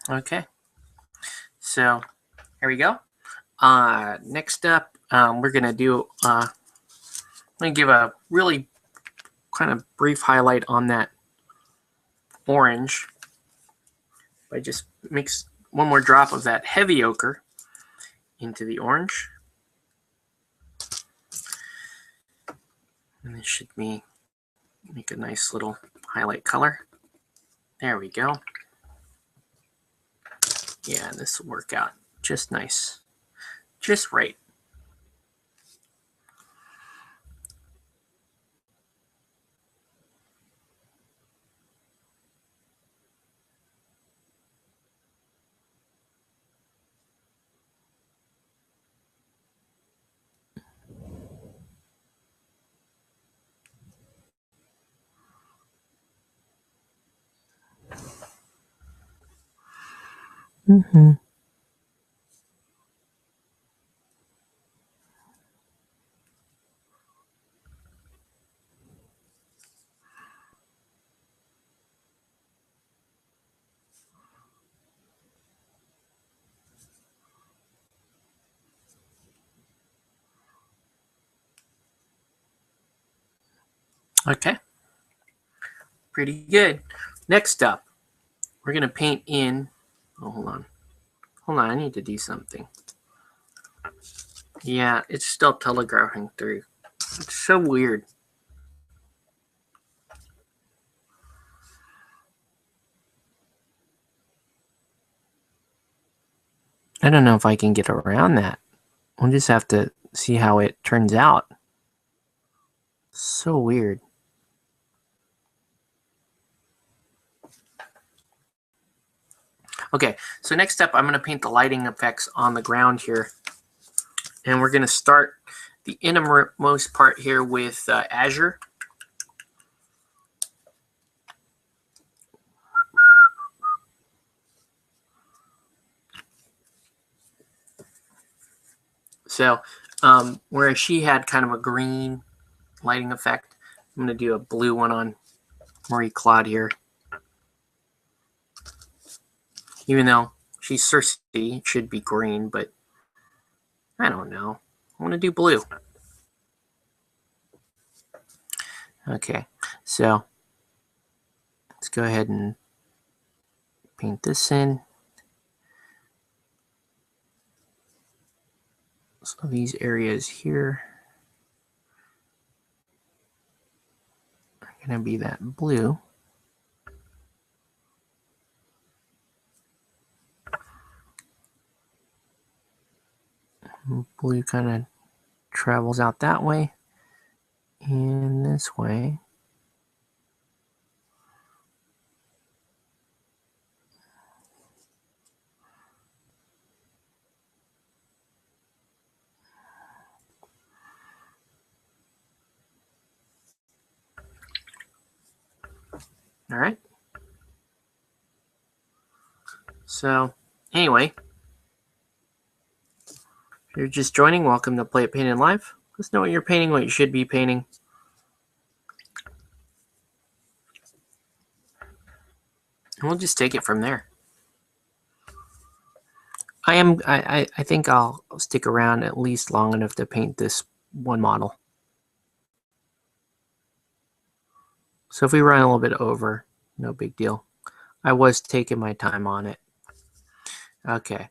Okay. So here we go. Next up, we're gonna do. I'm gonna give a really kind of brief highlight on that orange. I just mix one more drop of that heavy ochre into the orange. And this should make a nice little highlight color. There we go. Yeah, this will work out just nice. Just right. Mm-hmm. Okay. Pretty good. Next up, we're going to paint in. Oh, hold on. Hold on. I need to do something. Yeah, it's still telegraphing through. It's so weird. I don't know if I can get around that. We'll just have to see how it turns out. So weird. Okay, so next up, I'm going to paint the lighting effects on the ground here. And we're going to start the innermost part here with Azure. So whereas she had kind of a green lighting effect, I'm going to do a blue one on Marie Claude here. Even though she's Cersei, it should be green, but I don't know. I'm going to do blue. Okay, so let's go ahead and paint this in. So these areas here are going to be that blue. Blue kind of travels out that way and this way. All right. So anyway, if you're just joining, welcome to Play It Painted Live. Let's know what you're painting, what you should be painting. And we'll just take it from there. I think I'll stick around at least long enough to paint this one model. So if we run a little bit over, no big deal. I was taking my time on it. Okay.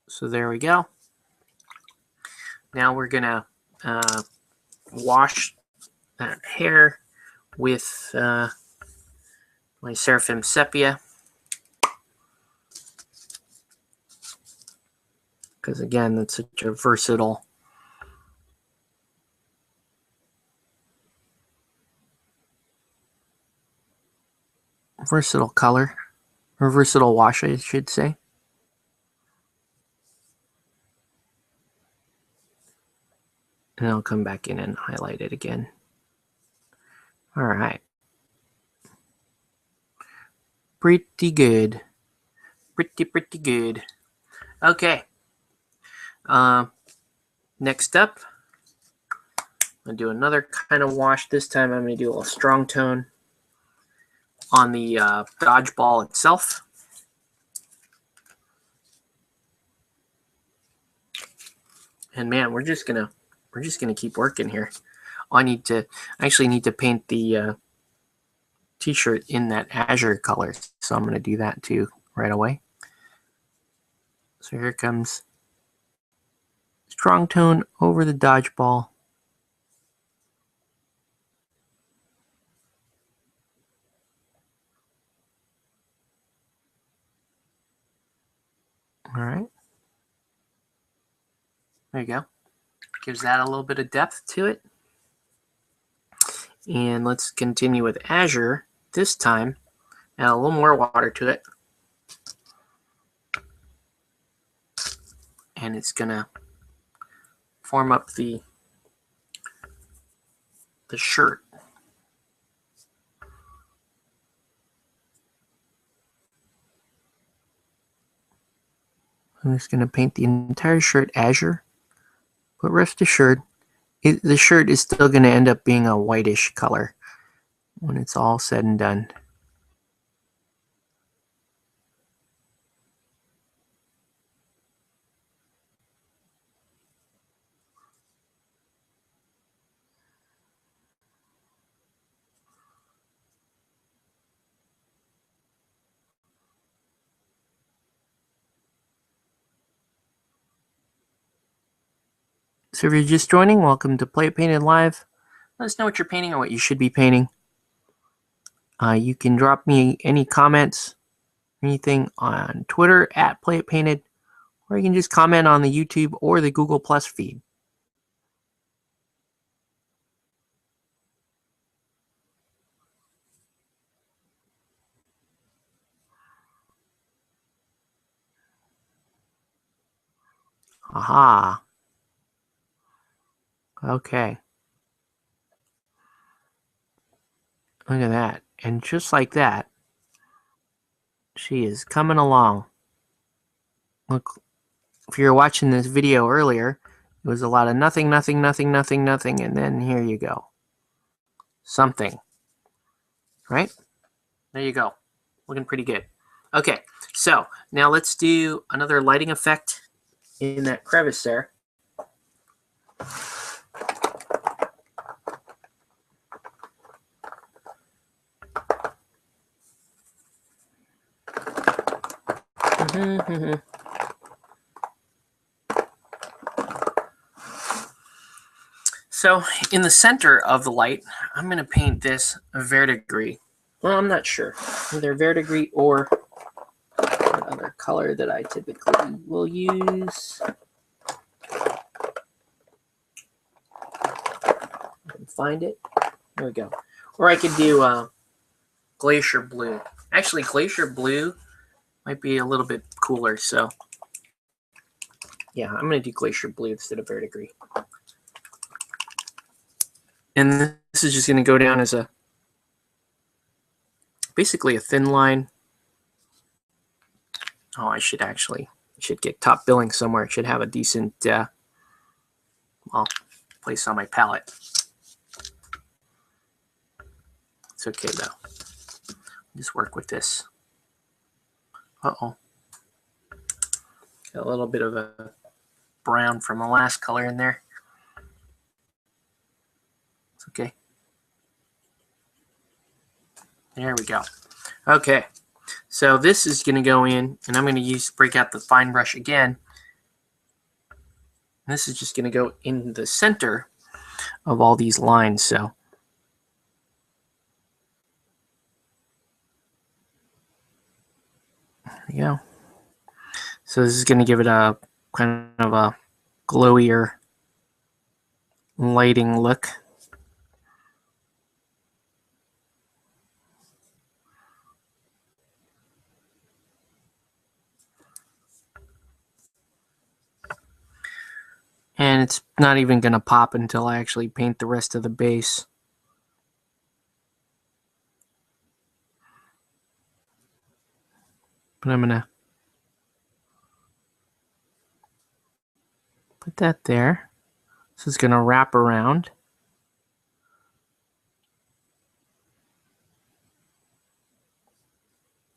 So there we go. Now we're gonna wash that hair with my Seraphim Sepia, because again, that's such a versatile color, or versatile wash, I should say. And I'll come back in and highlight it again. All right. Pretty good. Pretty good. Okay. Next up, I'm going to do another kind of wash. This time I'm going to do a little strong tone on the dodgeball itself. And man, we're just gonna keep working here. I actually need to paint the t-shirt in that azure color, so I'm gonna do that too right away. So here comes strong tone over the dodgeball. All right, there you go. Gives that a little bit of depth to it. And let's continue with azure. This time, add a little more water to it. And it's gonna form up the shirt. I'm just gonna paint the entire shirt azure, but rest assured, the shirt is still gonna end up being a whitish color when it's all said and done. So if you're just joining, welcome to Play It Painted Live. Let us know what you're painting or what you should be painting. You can drop me any comments, anything on Twitter at Play It Painted, or you can just comment on the YouTube or the Google Plus feed. Aha. Okay. Look at that. And just like that, she is coming along. Look, if you were watching this video earlier, it was a lot of nothing, nothing, nothing, nothing, nothing, and then here you go. Something. Right? There you go. Looking pretty good. Okay, so now let's do another lighting effect in that crevice there. So in the center of the light, I'm going to paint this verdigris. Well, I'm not sure. Either verdigris or another color that I typically will use. I can find it. There we go. Or I could do glacier blue. Actually, glacier blue might be a little bit cooler. So yeah, I'm going to do glacier blue instead of verdigris. And this is just going to go down as basically a thin line. Oh, I should get top billing somewhere. It should have a decent place on my palette. It's okay though. Just work with this. Uh-oh. Got a little bit of a brown from the last color in there. It's okay. There we go. Okay, so this is going to go in, and I'm going to break out the fine brush again. This is just going to go in the center of all these lines. So there we go. So this is going to give it a kind of a glowier lighting look. And it's not even going to pop until I actually paint the rest of the base. But I'm going to put that there. So it's going to wrap around.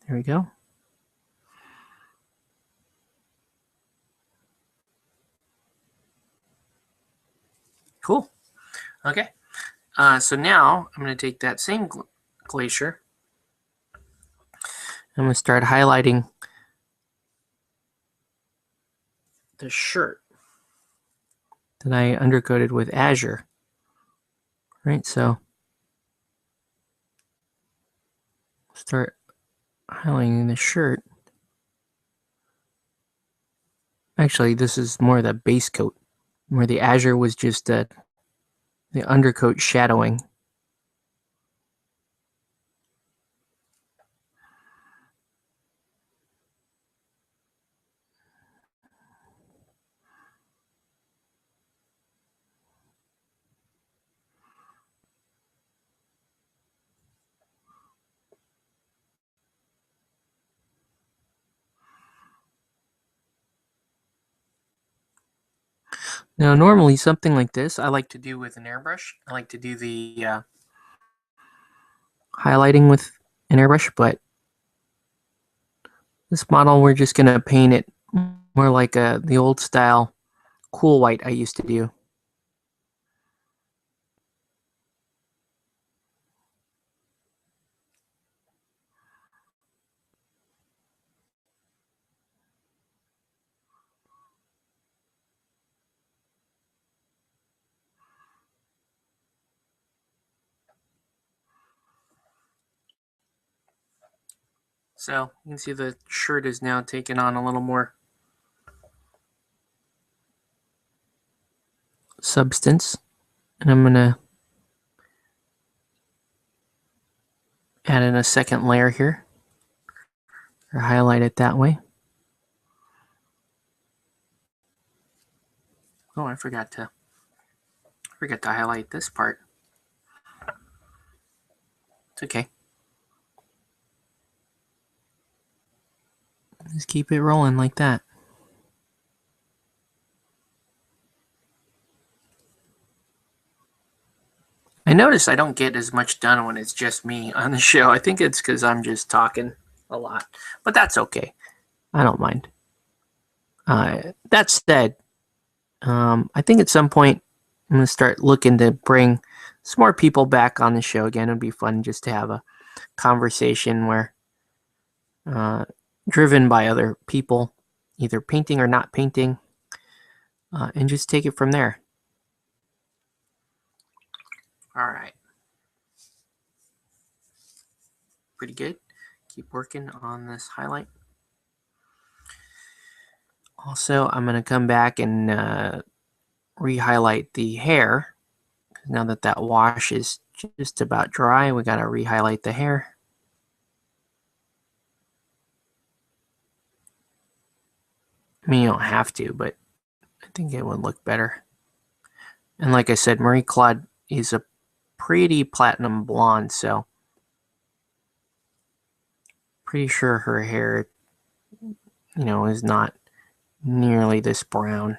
There we go. Cool. Okay. So now I'm going to take that same glacier. I'm going to start highlighting the shirt that I undercoated with Azure. Right, so start highlighting the shirt. Actually, this is more the base coat, where the Azure was just the undercoat shadowing. Now, normally something like this, I like to do with an airbrush. I like to do the highlighting with an airbrush, but this model, we're just going to paint it more like the old style cool white I used to do. So you can see the shirt is now taking on a little more substance. And I'm going to add in a second layer here, or highlight it that way. Oh, I forgot to highlight this part. It's okay. Just keep it rolling like that. I notice I don't get as much done when it's just me on the show. I think it's because I'm just talking a lot, but that's okay. I don't mind. That said, I think at some point I'm going to start looking to bring some more people back on the show again. It'd be fun just to have a conversation where driven by other people, either painting or not painting, and just take it from there. All right. Pretty good. Keep working on this highlight. Also, I'm going to come back and re-highlight the hair. Now that that wash is just about dry, we got to re-highlight the hair. I mean, you don't have to, but I think it would look better. And like I said, Marie Claude is a pretty platinum blonde, so pretty sure her hair, is not nearly this brown.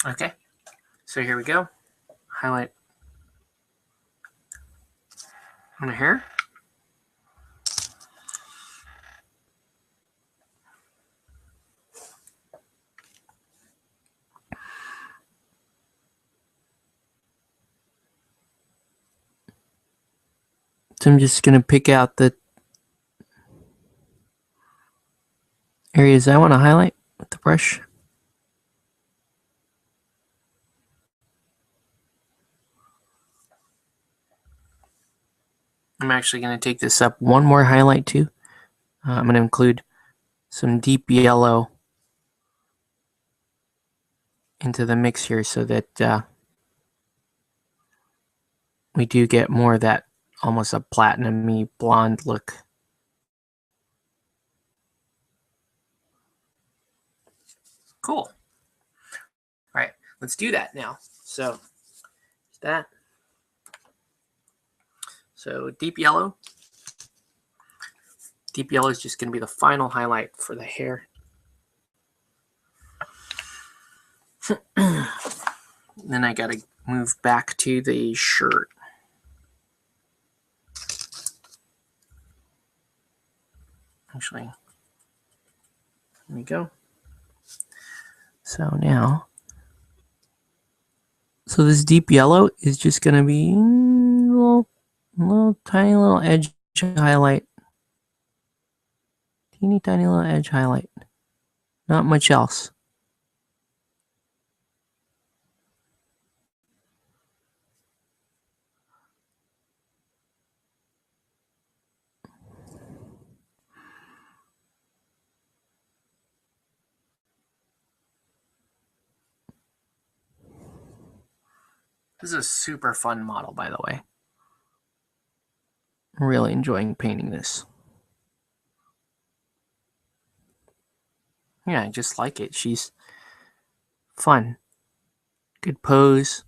Okay, so here we go. Highlight on the hair. So I'm just going to pick out the areas I want to highlight with the brush. I'm actually going to take this up one more highlight too. I'm going to include some deep yellow into the mix here so that we do get more of that almost a platinum-y blonde look. Cool. All right, let's do that now. So that. So deep yellow. Deep yellow is just going to be the final highlight for the hair. Then I got to move back to the shirt. Actually, here we go. So now, so this deep yellow is just going to be a little tiny little edge highlight. Teeny tiny little edge highlight. Not much else. This is a super fun model, by the way. I'm really enjoying painting this. Yeah, I just like it. She's fun. Good pose.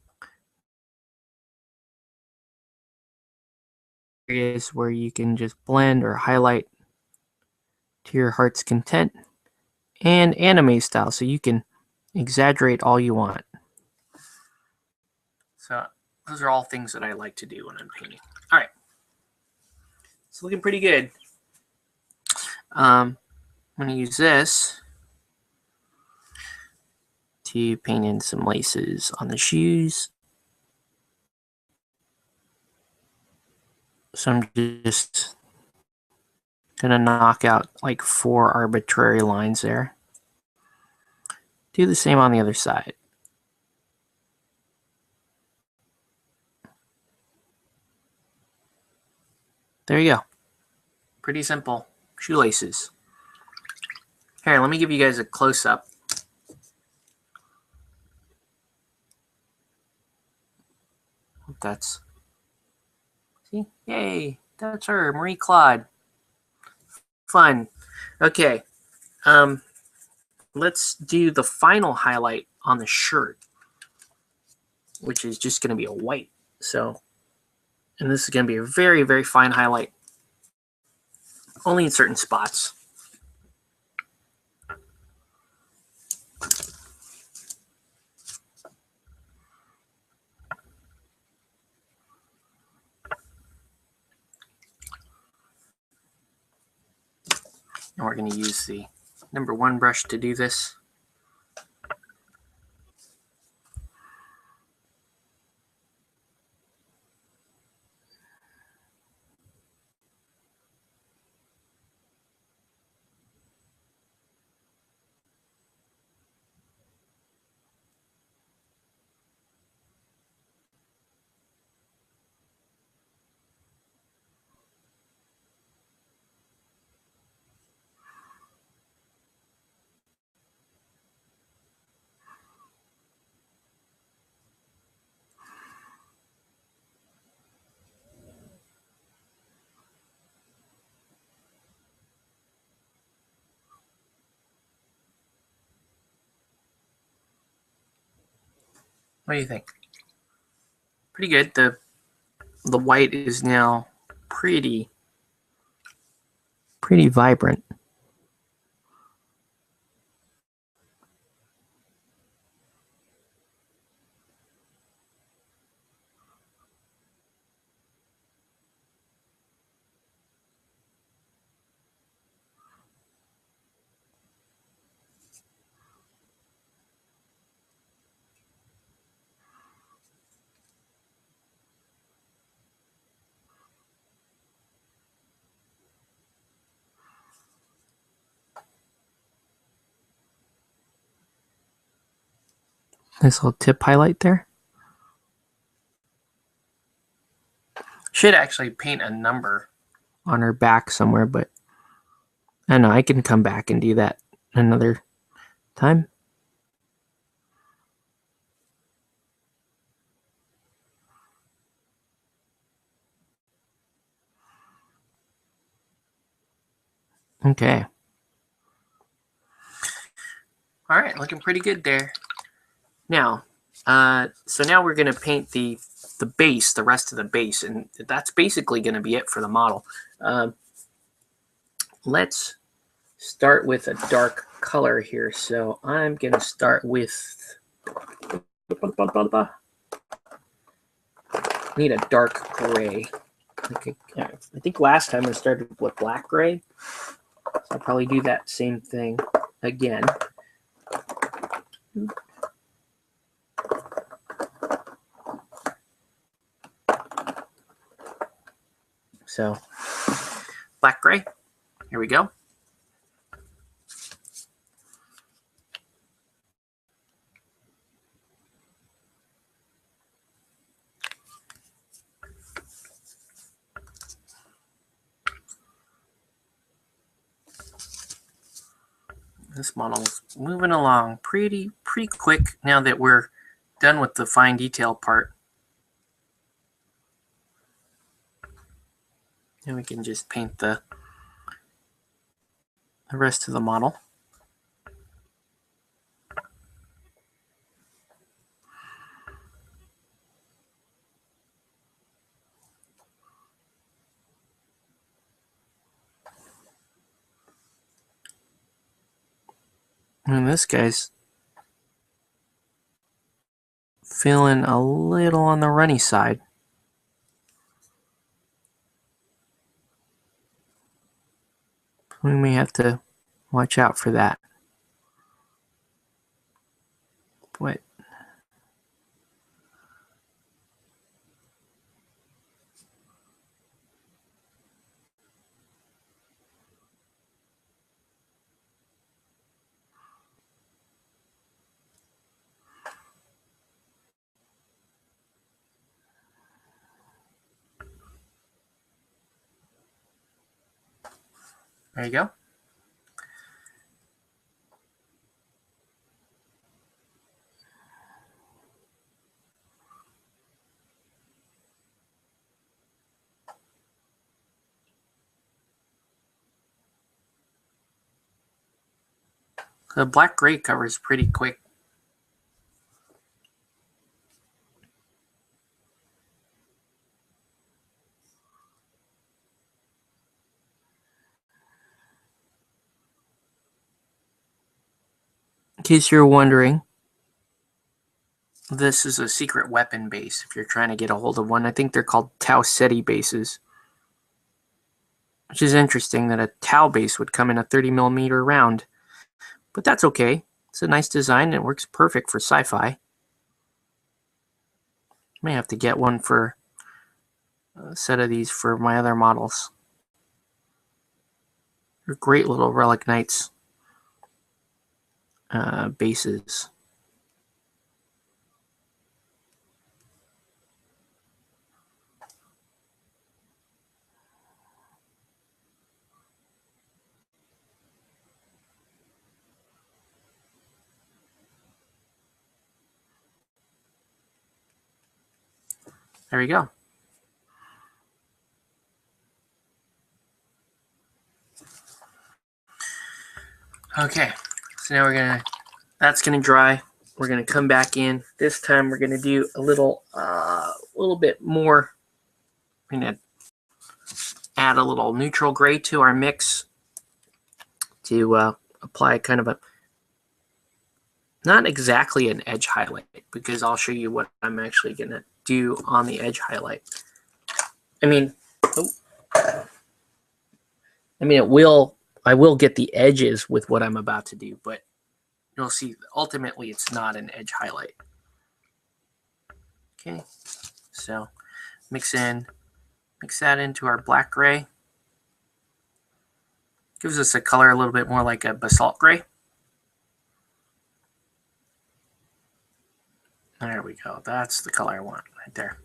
Areas where you can just blend or highlight to your heart's content. And anime style, so you can exaggerate all you want. So those are all things that I like to do when I'm painting. All right. It's looking pretty good. I'm going to use this to paint in some laces on the shoes. So I'm just going to knock out like 4 arbitrary lines there. Do the same on the other side. There you go. Pretty simple shoelaces. Here, let me give you guys a close-up. That's, see? Yay, that's her, Marie Claude. Fun. Okay, let's do the final highlight on the shirt, which is just going to be a white. So, and this is going to be a very, very fine highlight, only in certain spots. And we're going to use the number 1 brush to do this. What do you think? Pretty good. The white is now pretty vibrant. Nice little tip highlight there. Should actually paint a number on her back somewhere, but I don't know, I can come back and do that another time. Okay. All right, looking pretty good there. Now, so now we're going to paint the base, the rest of the base, and that's basically going to be it for the model. Let's start with a dark color here. So I'm going to start with, need a dark gray. Okay, I think last time I started with black gray, so I'll probably do that same thing again. So black gray, here we go. This model's moving along pretty quick now that we're done with the fine detail part. And we can just paint the rest of the model. And this guy's feeling a little on the runny side. We may have to watch out for that. But there you go. The black gray covers pretty quick. In case you're wondering, this is a secret weapon base if you're trying to get a hold of one. I think they're called Tau Ceti bases, which is interesting that a Tau base would come in a 30mm round. But that's okay. It's a nice design and it works perfect for sci-fi. May have to get one for a set of these for my other models. They're great little Relic Knights bases. There we go. Okay, so now that's gonna dry. We're gonna come back in. This time we're gonna do a little bit more. We're gonna add a little neutral gray to our mix to apply kind of a, not exactly an edge highlight, because I'll show you what I'm actually gonna do on the edge highlight. I mean, I will get the edges with what I'm about to do, but you'll see ultimately it's not an edge highlight. Okay, so mix that into our black gray. Gives us a color a little bit more like a basalt gray. we go. That's the color I want right there.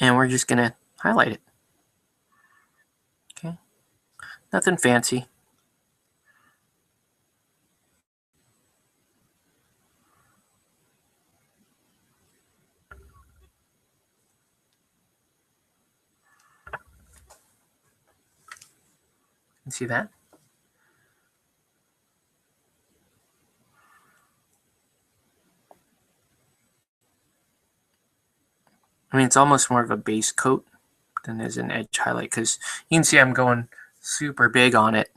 And we're just going to highlight it. Okay. Nothing fancy. You see that? I mean, it's almost more of a base coat than as an edge highlight, because you can see I'm going super big on it.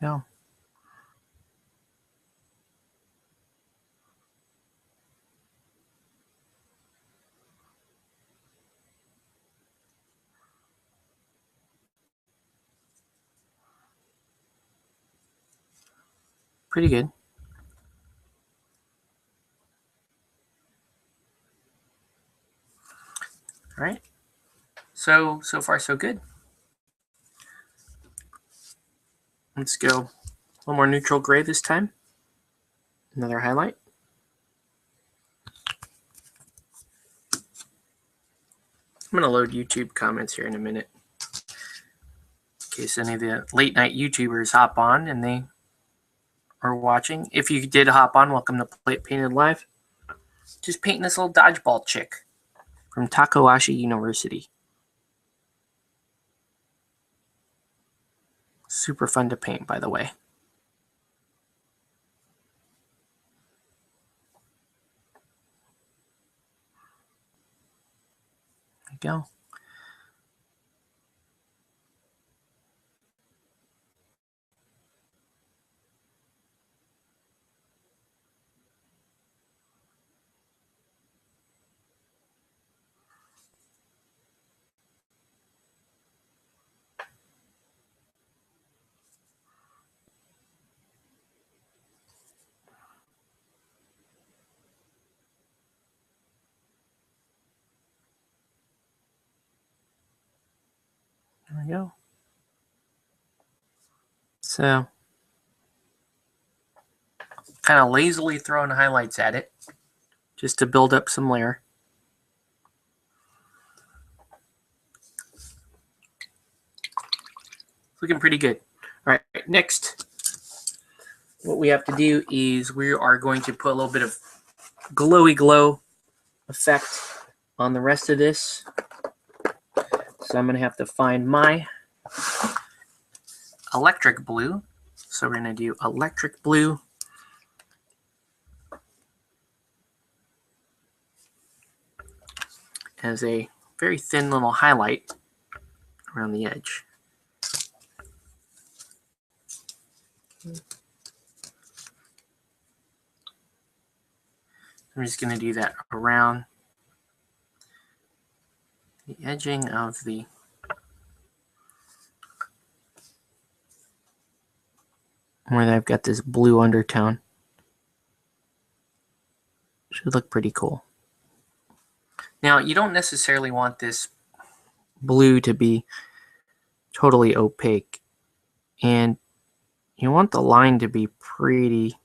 There we go. Pretty good. All right. So far so good. Let's go a little more neutral gray this time. Another highlight. I'm going to load YouTube comments here in a minute, in case any of the late night YouTubers hop on and they are watching. If you did hop on, welcome to Play It Painted Live. Just painting this little dodgeball chick from Takahashi University. Super fun to paint, by the way. There you go. There we go. So, kind of lazily throwing highlights at it, just to build up some layer. Looking pretty good. All right, next, what we have to do is we are going to put a little bit of glowy glow effect on the rest of this. So I'm going to have to find my electric blue. So we're going to do electric blue. As a very thin little highlight around the edge. I'm just going to do that around the edging of the where I've got this blue undertone. Should look pretty cool. Now, you don't necessarily want this blue to be totally opaque, and you want the line to be pretty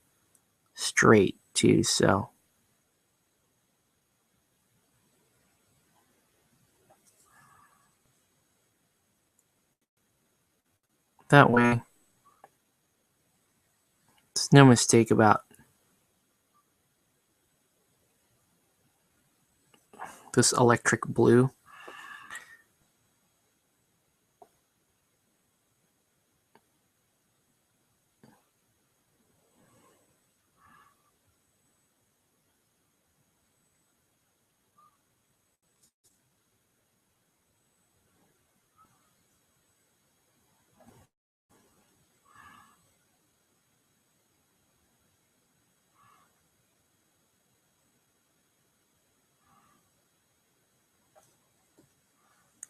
straight too, so that way there's no mistake about this electric blue.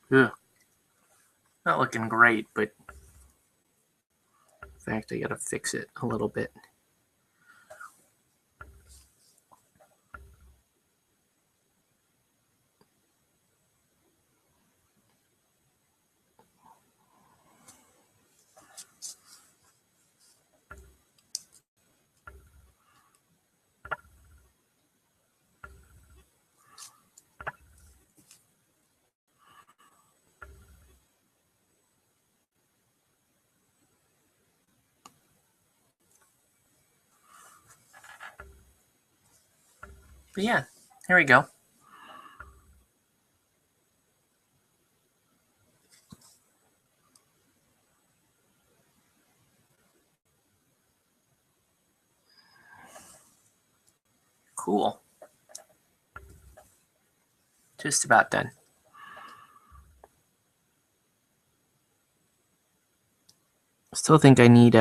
Ugh. Not looking great, but in fact, I gotta fix it a little bit. But yeah, here we go. Cool. Just about done. Still think I need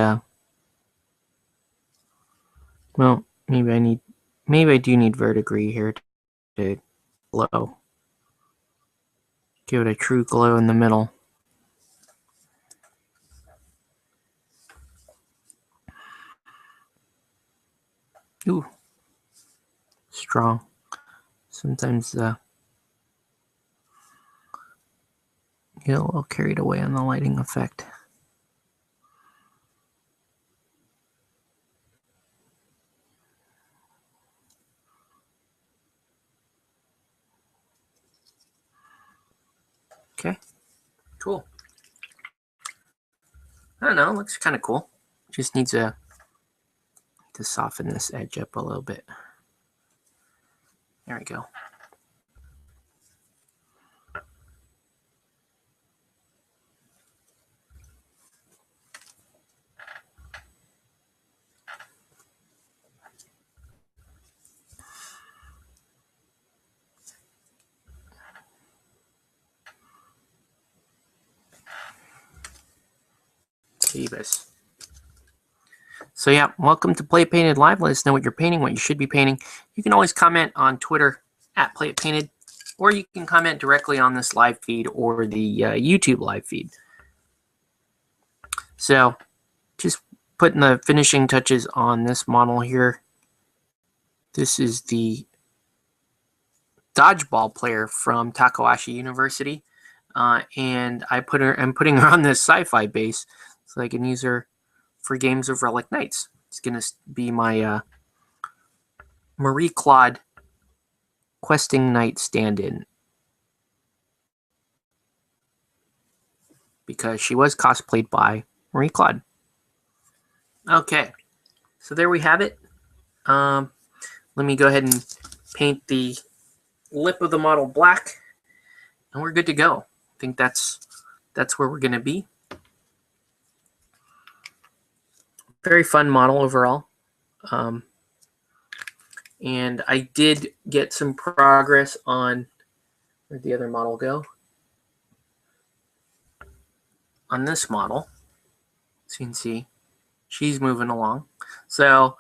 well, maybe I do need verdigris here to glow. Give it a true glow in the middle. Ooh. Strong. Sometimes get a little carried away on the lighting effect. Okay, cool. I don't know, looks kind of cool. Just needs to soften this edge up a little bit. There we go. Jeebus. So yeah, welcome to Play It Painted Live. Let us know what you're painting, what you should be painting. You can always comment on Twitter at Play It Painted, or you can comment directly on this live feed or the YouTube live feed. So just putting the finishing touches on this model here. This is the dodgeball player from Takahashi University, and I'm putting her on this sci-fi base so I can use her for games of Relic Knights. It's gonna be my Marie Claude questing knight stand-in, because she was cosplayed by Marie Claude. Okay, so there we have it. Let me go ahead and paint the lip of the model black, and we're good to go. I think that's where we're going to be. Very fun model overall. And I did get some progress on, where'd the other model go? On this model, so you can see she's moving along. So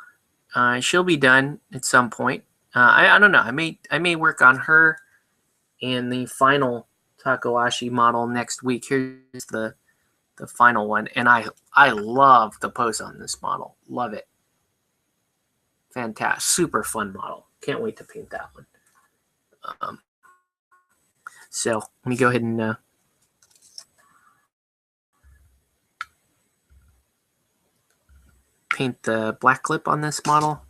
she'll be done at some point. I don't know. I may work on her and the final Takahashi model next week. Here's the final one, and I love the pose on this model. Love it. Fantastic, super fun model. Can't wait to paint that one. So let me go ahead and paint the black lip on this model.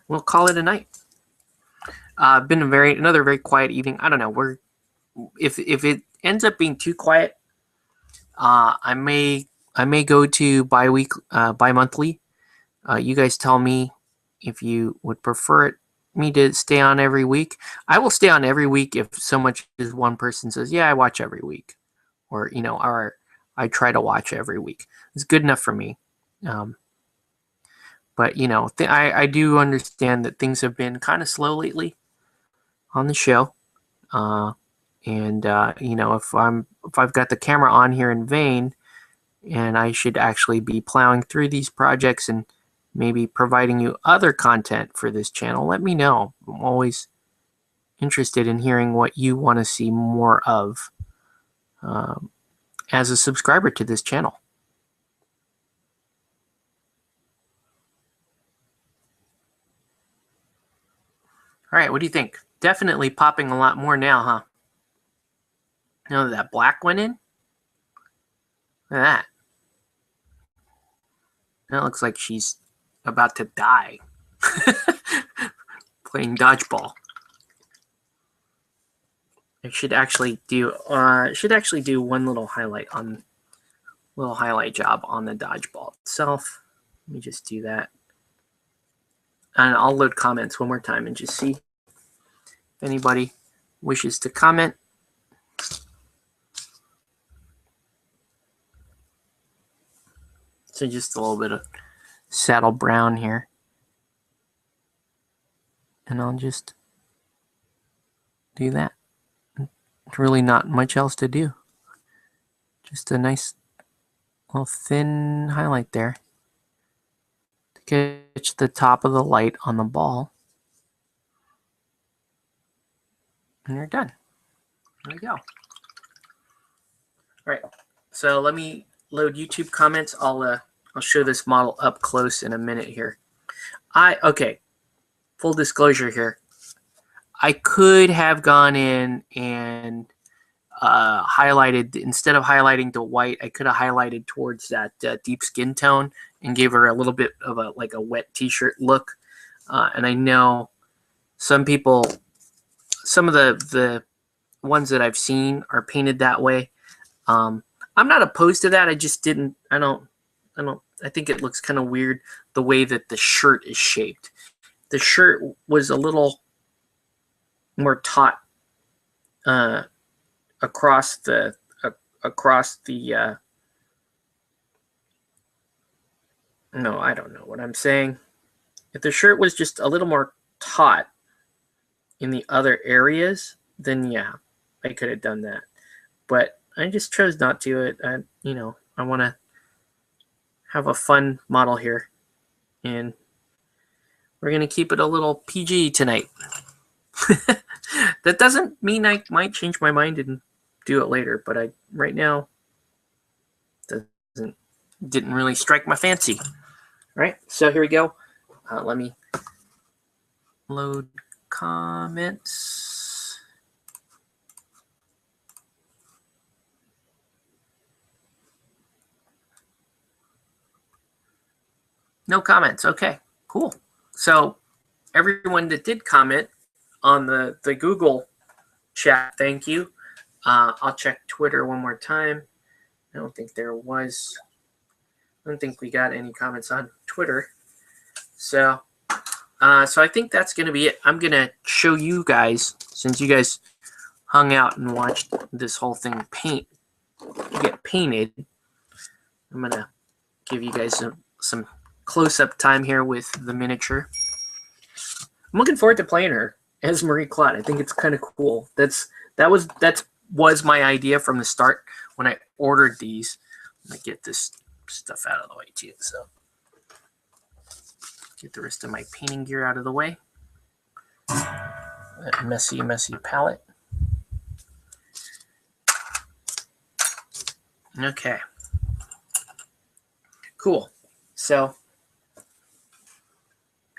We'll call it a night. Been another very quiet evening. I don't know. If it ends up being too quiet, I may go to bi-monthly. You guys tell me if you would prefer me to stay on every week. I will stay on every week if so much as one person says, yeah, I watch every week, or or I try to watch every week. It's good enough for me. But I do understand that things have been kind of slow lately on the show, and if I've got the camera on here in vain, and I should actually be plowing through these projects and maybe providing you other content for this channel, let me know. I'm always interested in hearing what you want to see more of as a subscriber to this channel. All right, what do you think? Definitely popping a lot more now, huh? Now that black went in? Look at that. That looks like she's about to die playing dodgeball. I should actually do one little highlight job on the dodgeball itself. Let me just do that, and I'll load comments one more time and just see if anybody wishes to comment. So just a little bit of saddle brown here. And I'll just do that. There's really not much else to do. Just a nice little thin highlight there to catch the top of the light on the ball. And you're done. There you go. All right. So let me load YouTube comments. I'll show this model up close in a minute here. Okay. Full disclosure here. I could have gone in and highlighted, instead of highlighting to white, I could have highlighted towards that deep skin tone and gave her a little bit of a wet t-shirt look. And I know some people, some of the ones that I've seen are painted that way. I'm not opposed to that. I just didn't. I think it looks kind of weird the way that the shirt is shaped. The shirt was a little more taut across the no, I don't know what I'm saying. If the shirt was just a little more taut in the other areas, then yeah, I could have done that. But I just chose not to. I want to have a fun model here, and we're gonna keep it a little PG tonight. That doesn't mean I might change my mind and do it later, but right now didn't really strike my fancy. All right, so here we go. Let me load comments. No comments. Okay, cool. So everyone that did comment on the Google chat, thank you. I'll check Twitter one more time. I don't think we got any comments on Twitter. So I think that's going to be it. I'm going to show you guys, since you guys hung out and watched this whole thing get painted, I'm going to give you guys some close-up time here with the miniature. I'm looking forward to playing her as Marie Claude. I think it's kind of cool. That was my idea from the start when I ordered these. I'm going to get this stuff out of the way too. So get the rest of my painting gear out of the way. That messy palette. Okay. Cool. So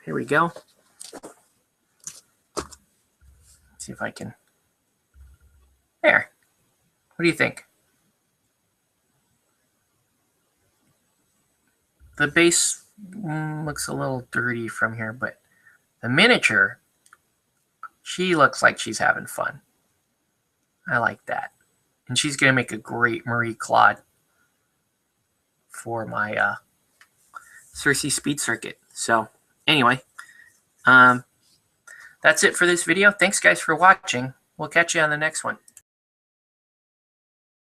here we go. Let's see if I can. There. What do you think? The base looks a little dirty from here, but the miniature, she looks like she's having fun. I like that. And she's going to make a great Marie Claude for my Circe Speed Circuit. So anyway, that's it for this video. Thanks guys for watching. We'll catch you on the next one.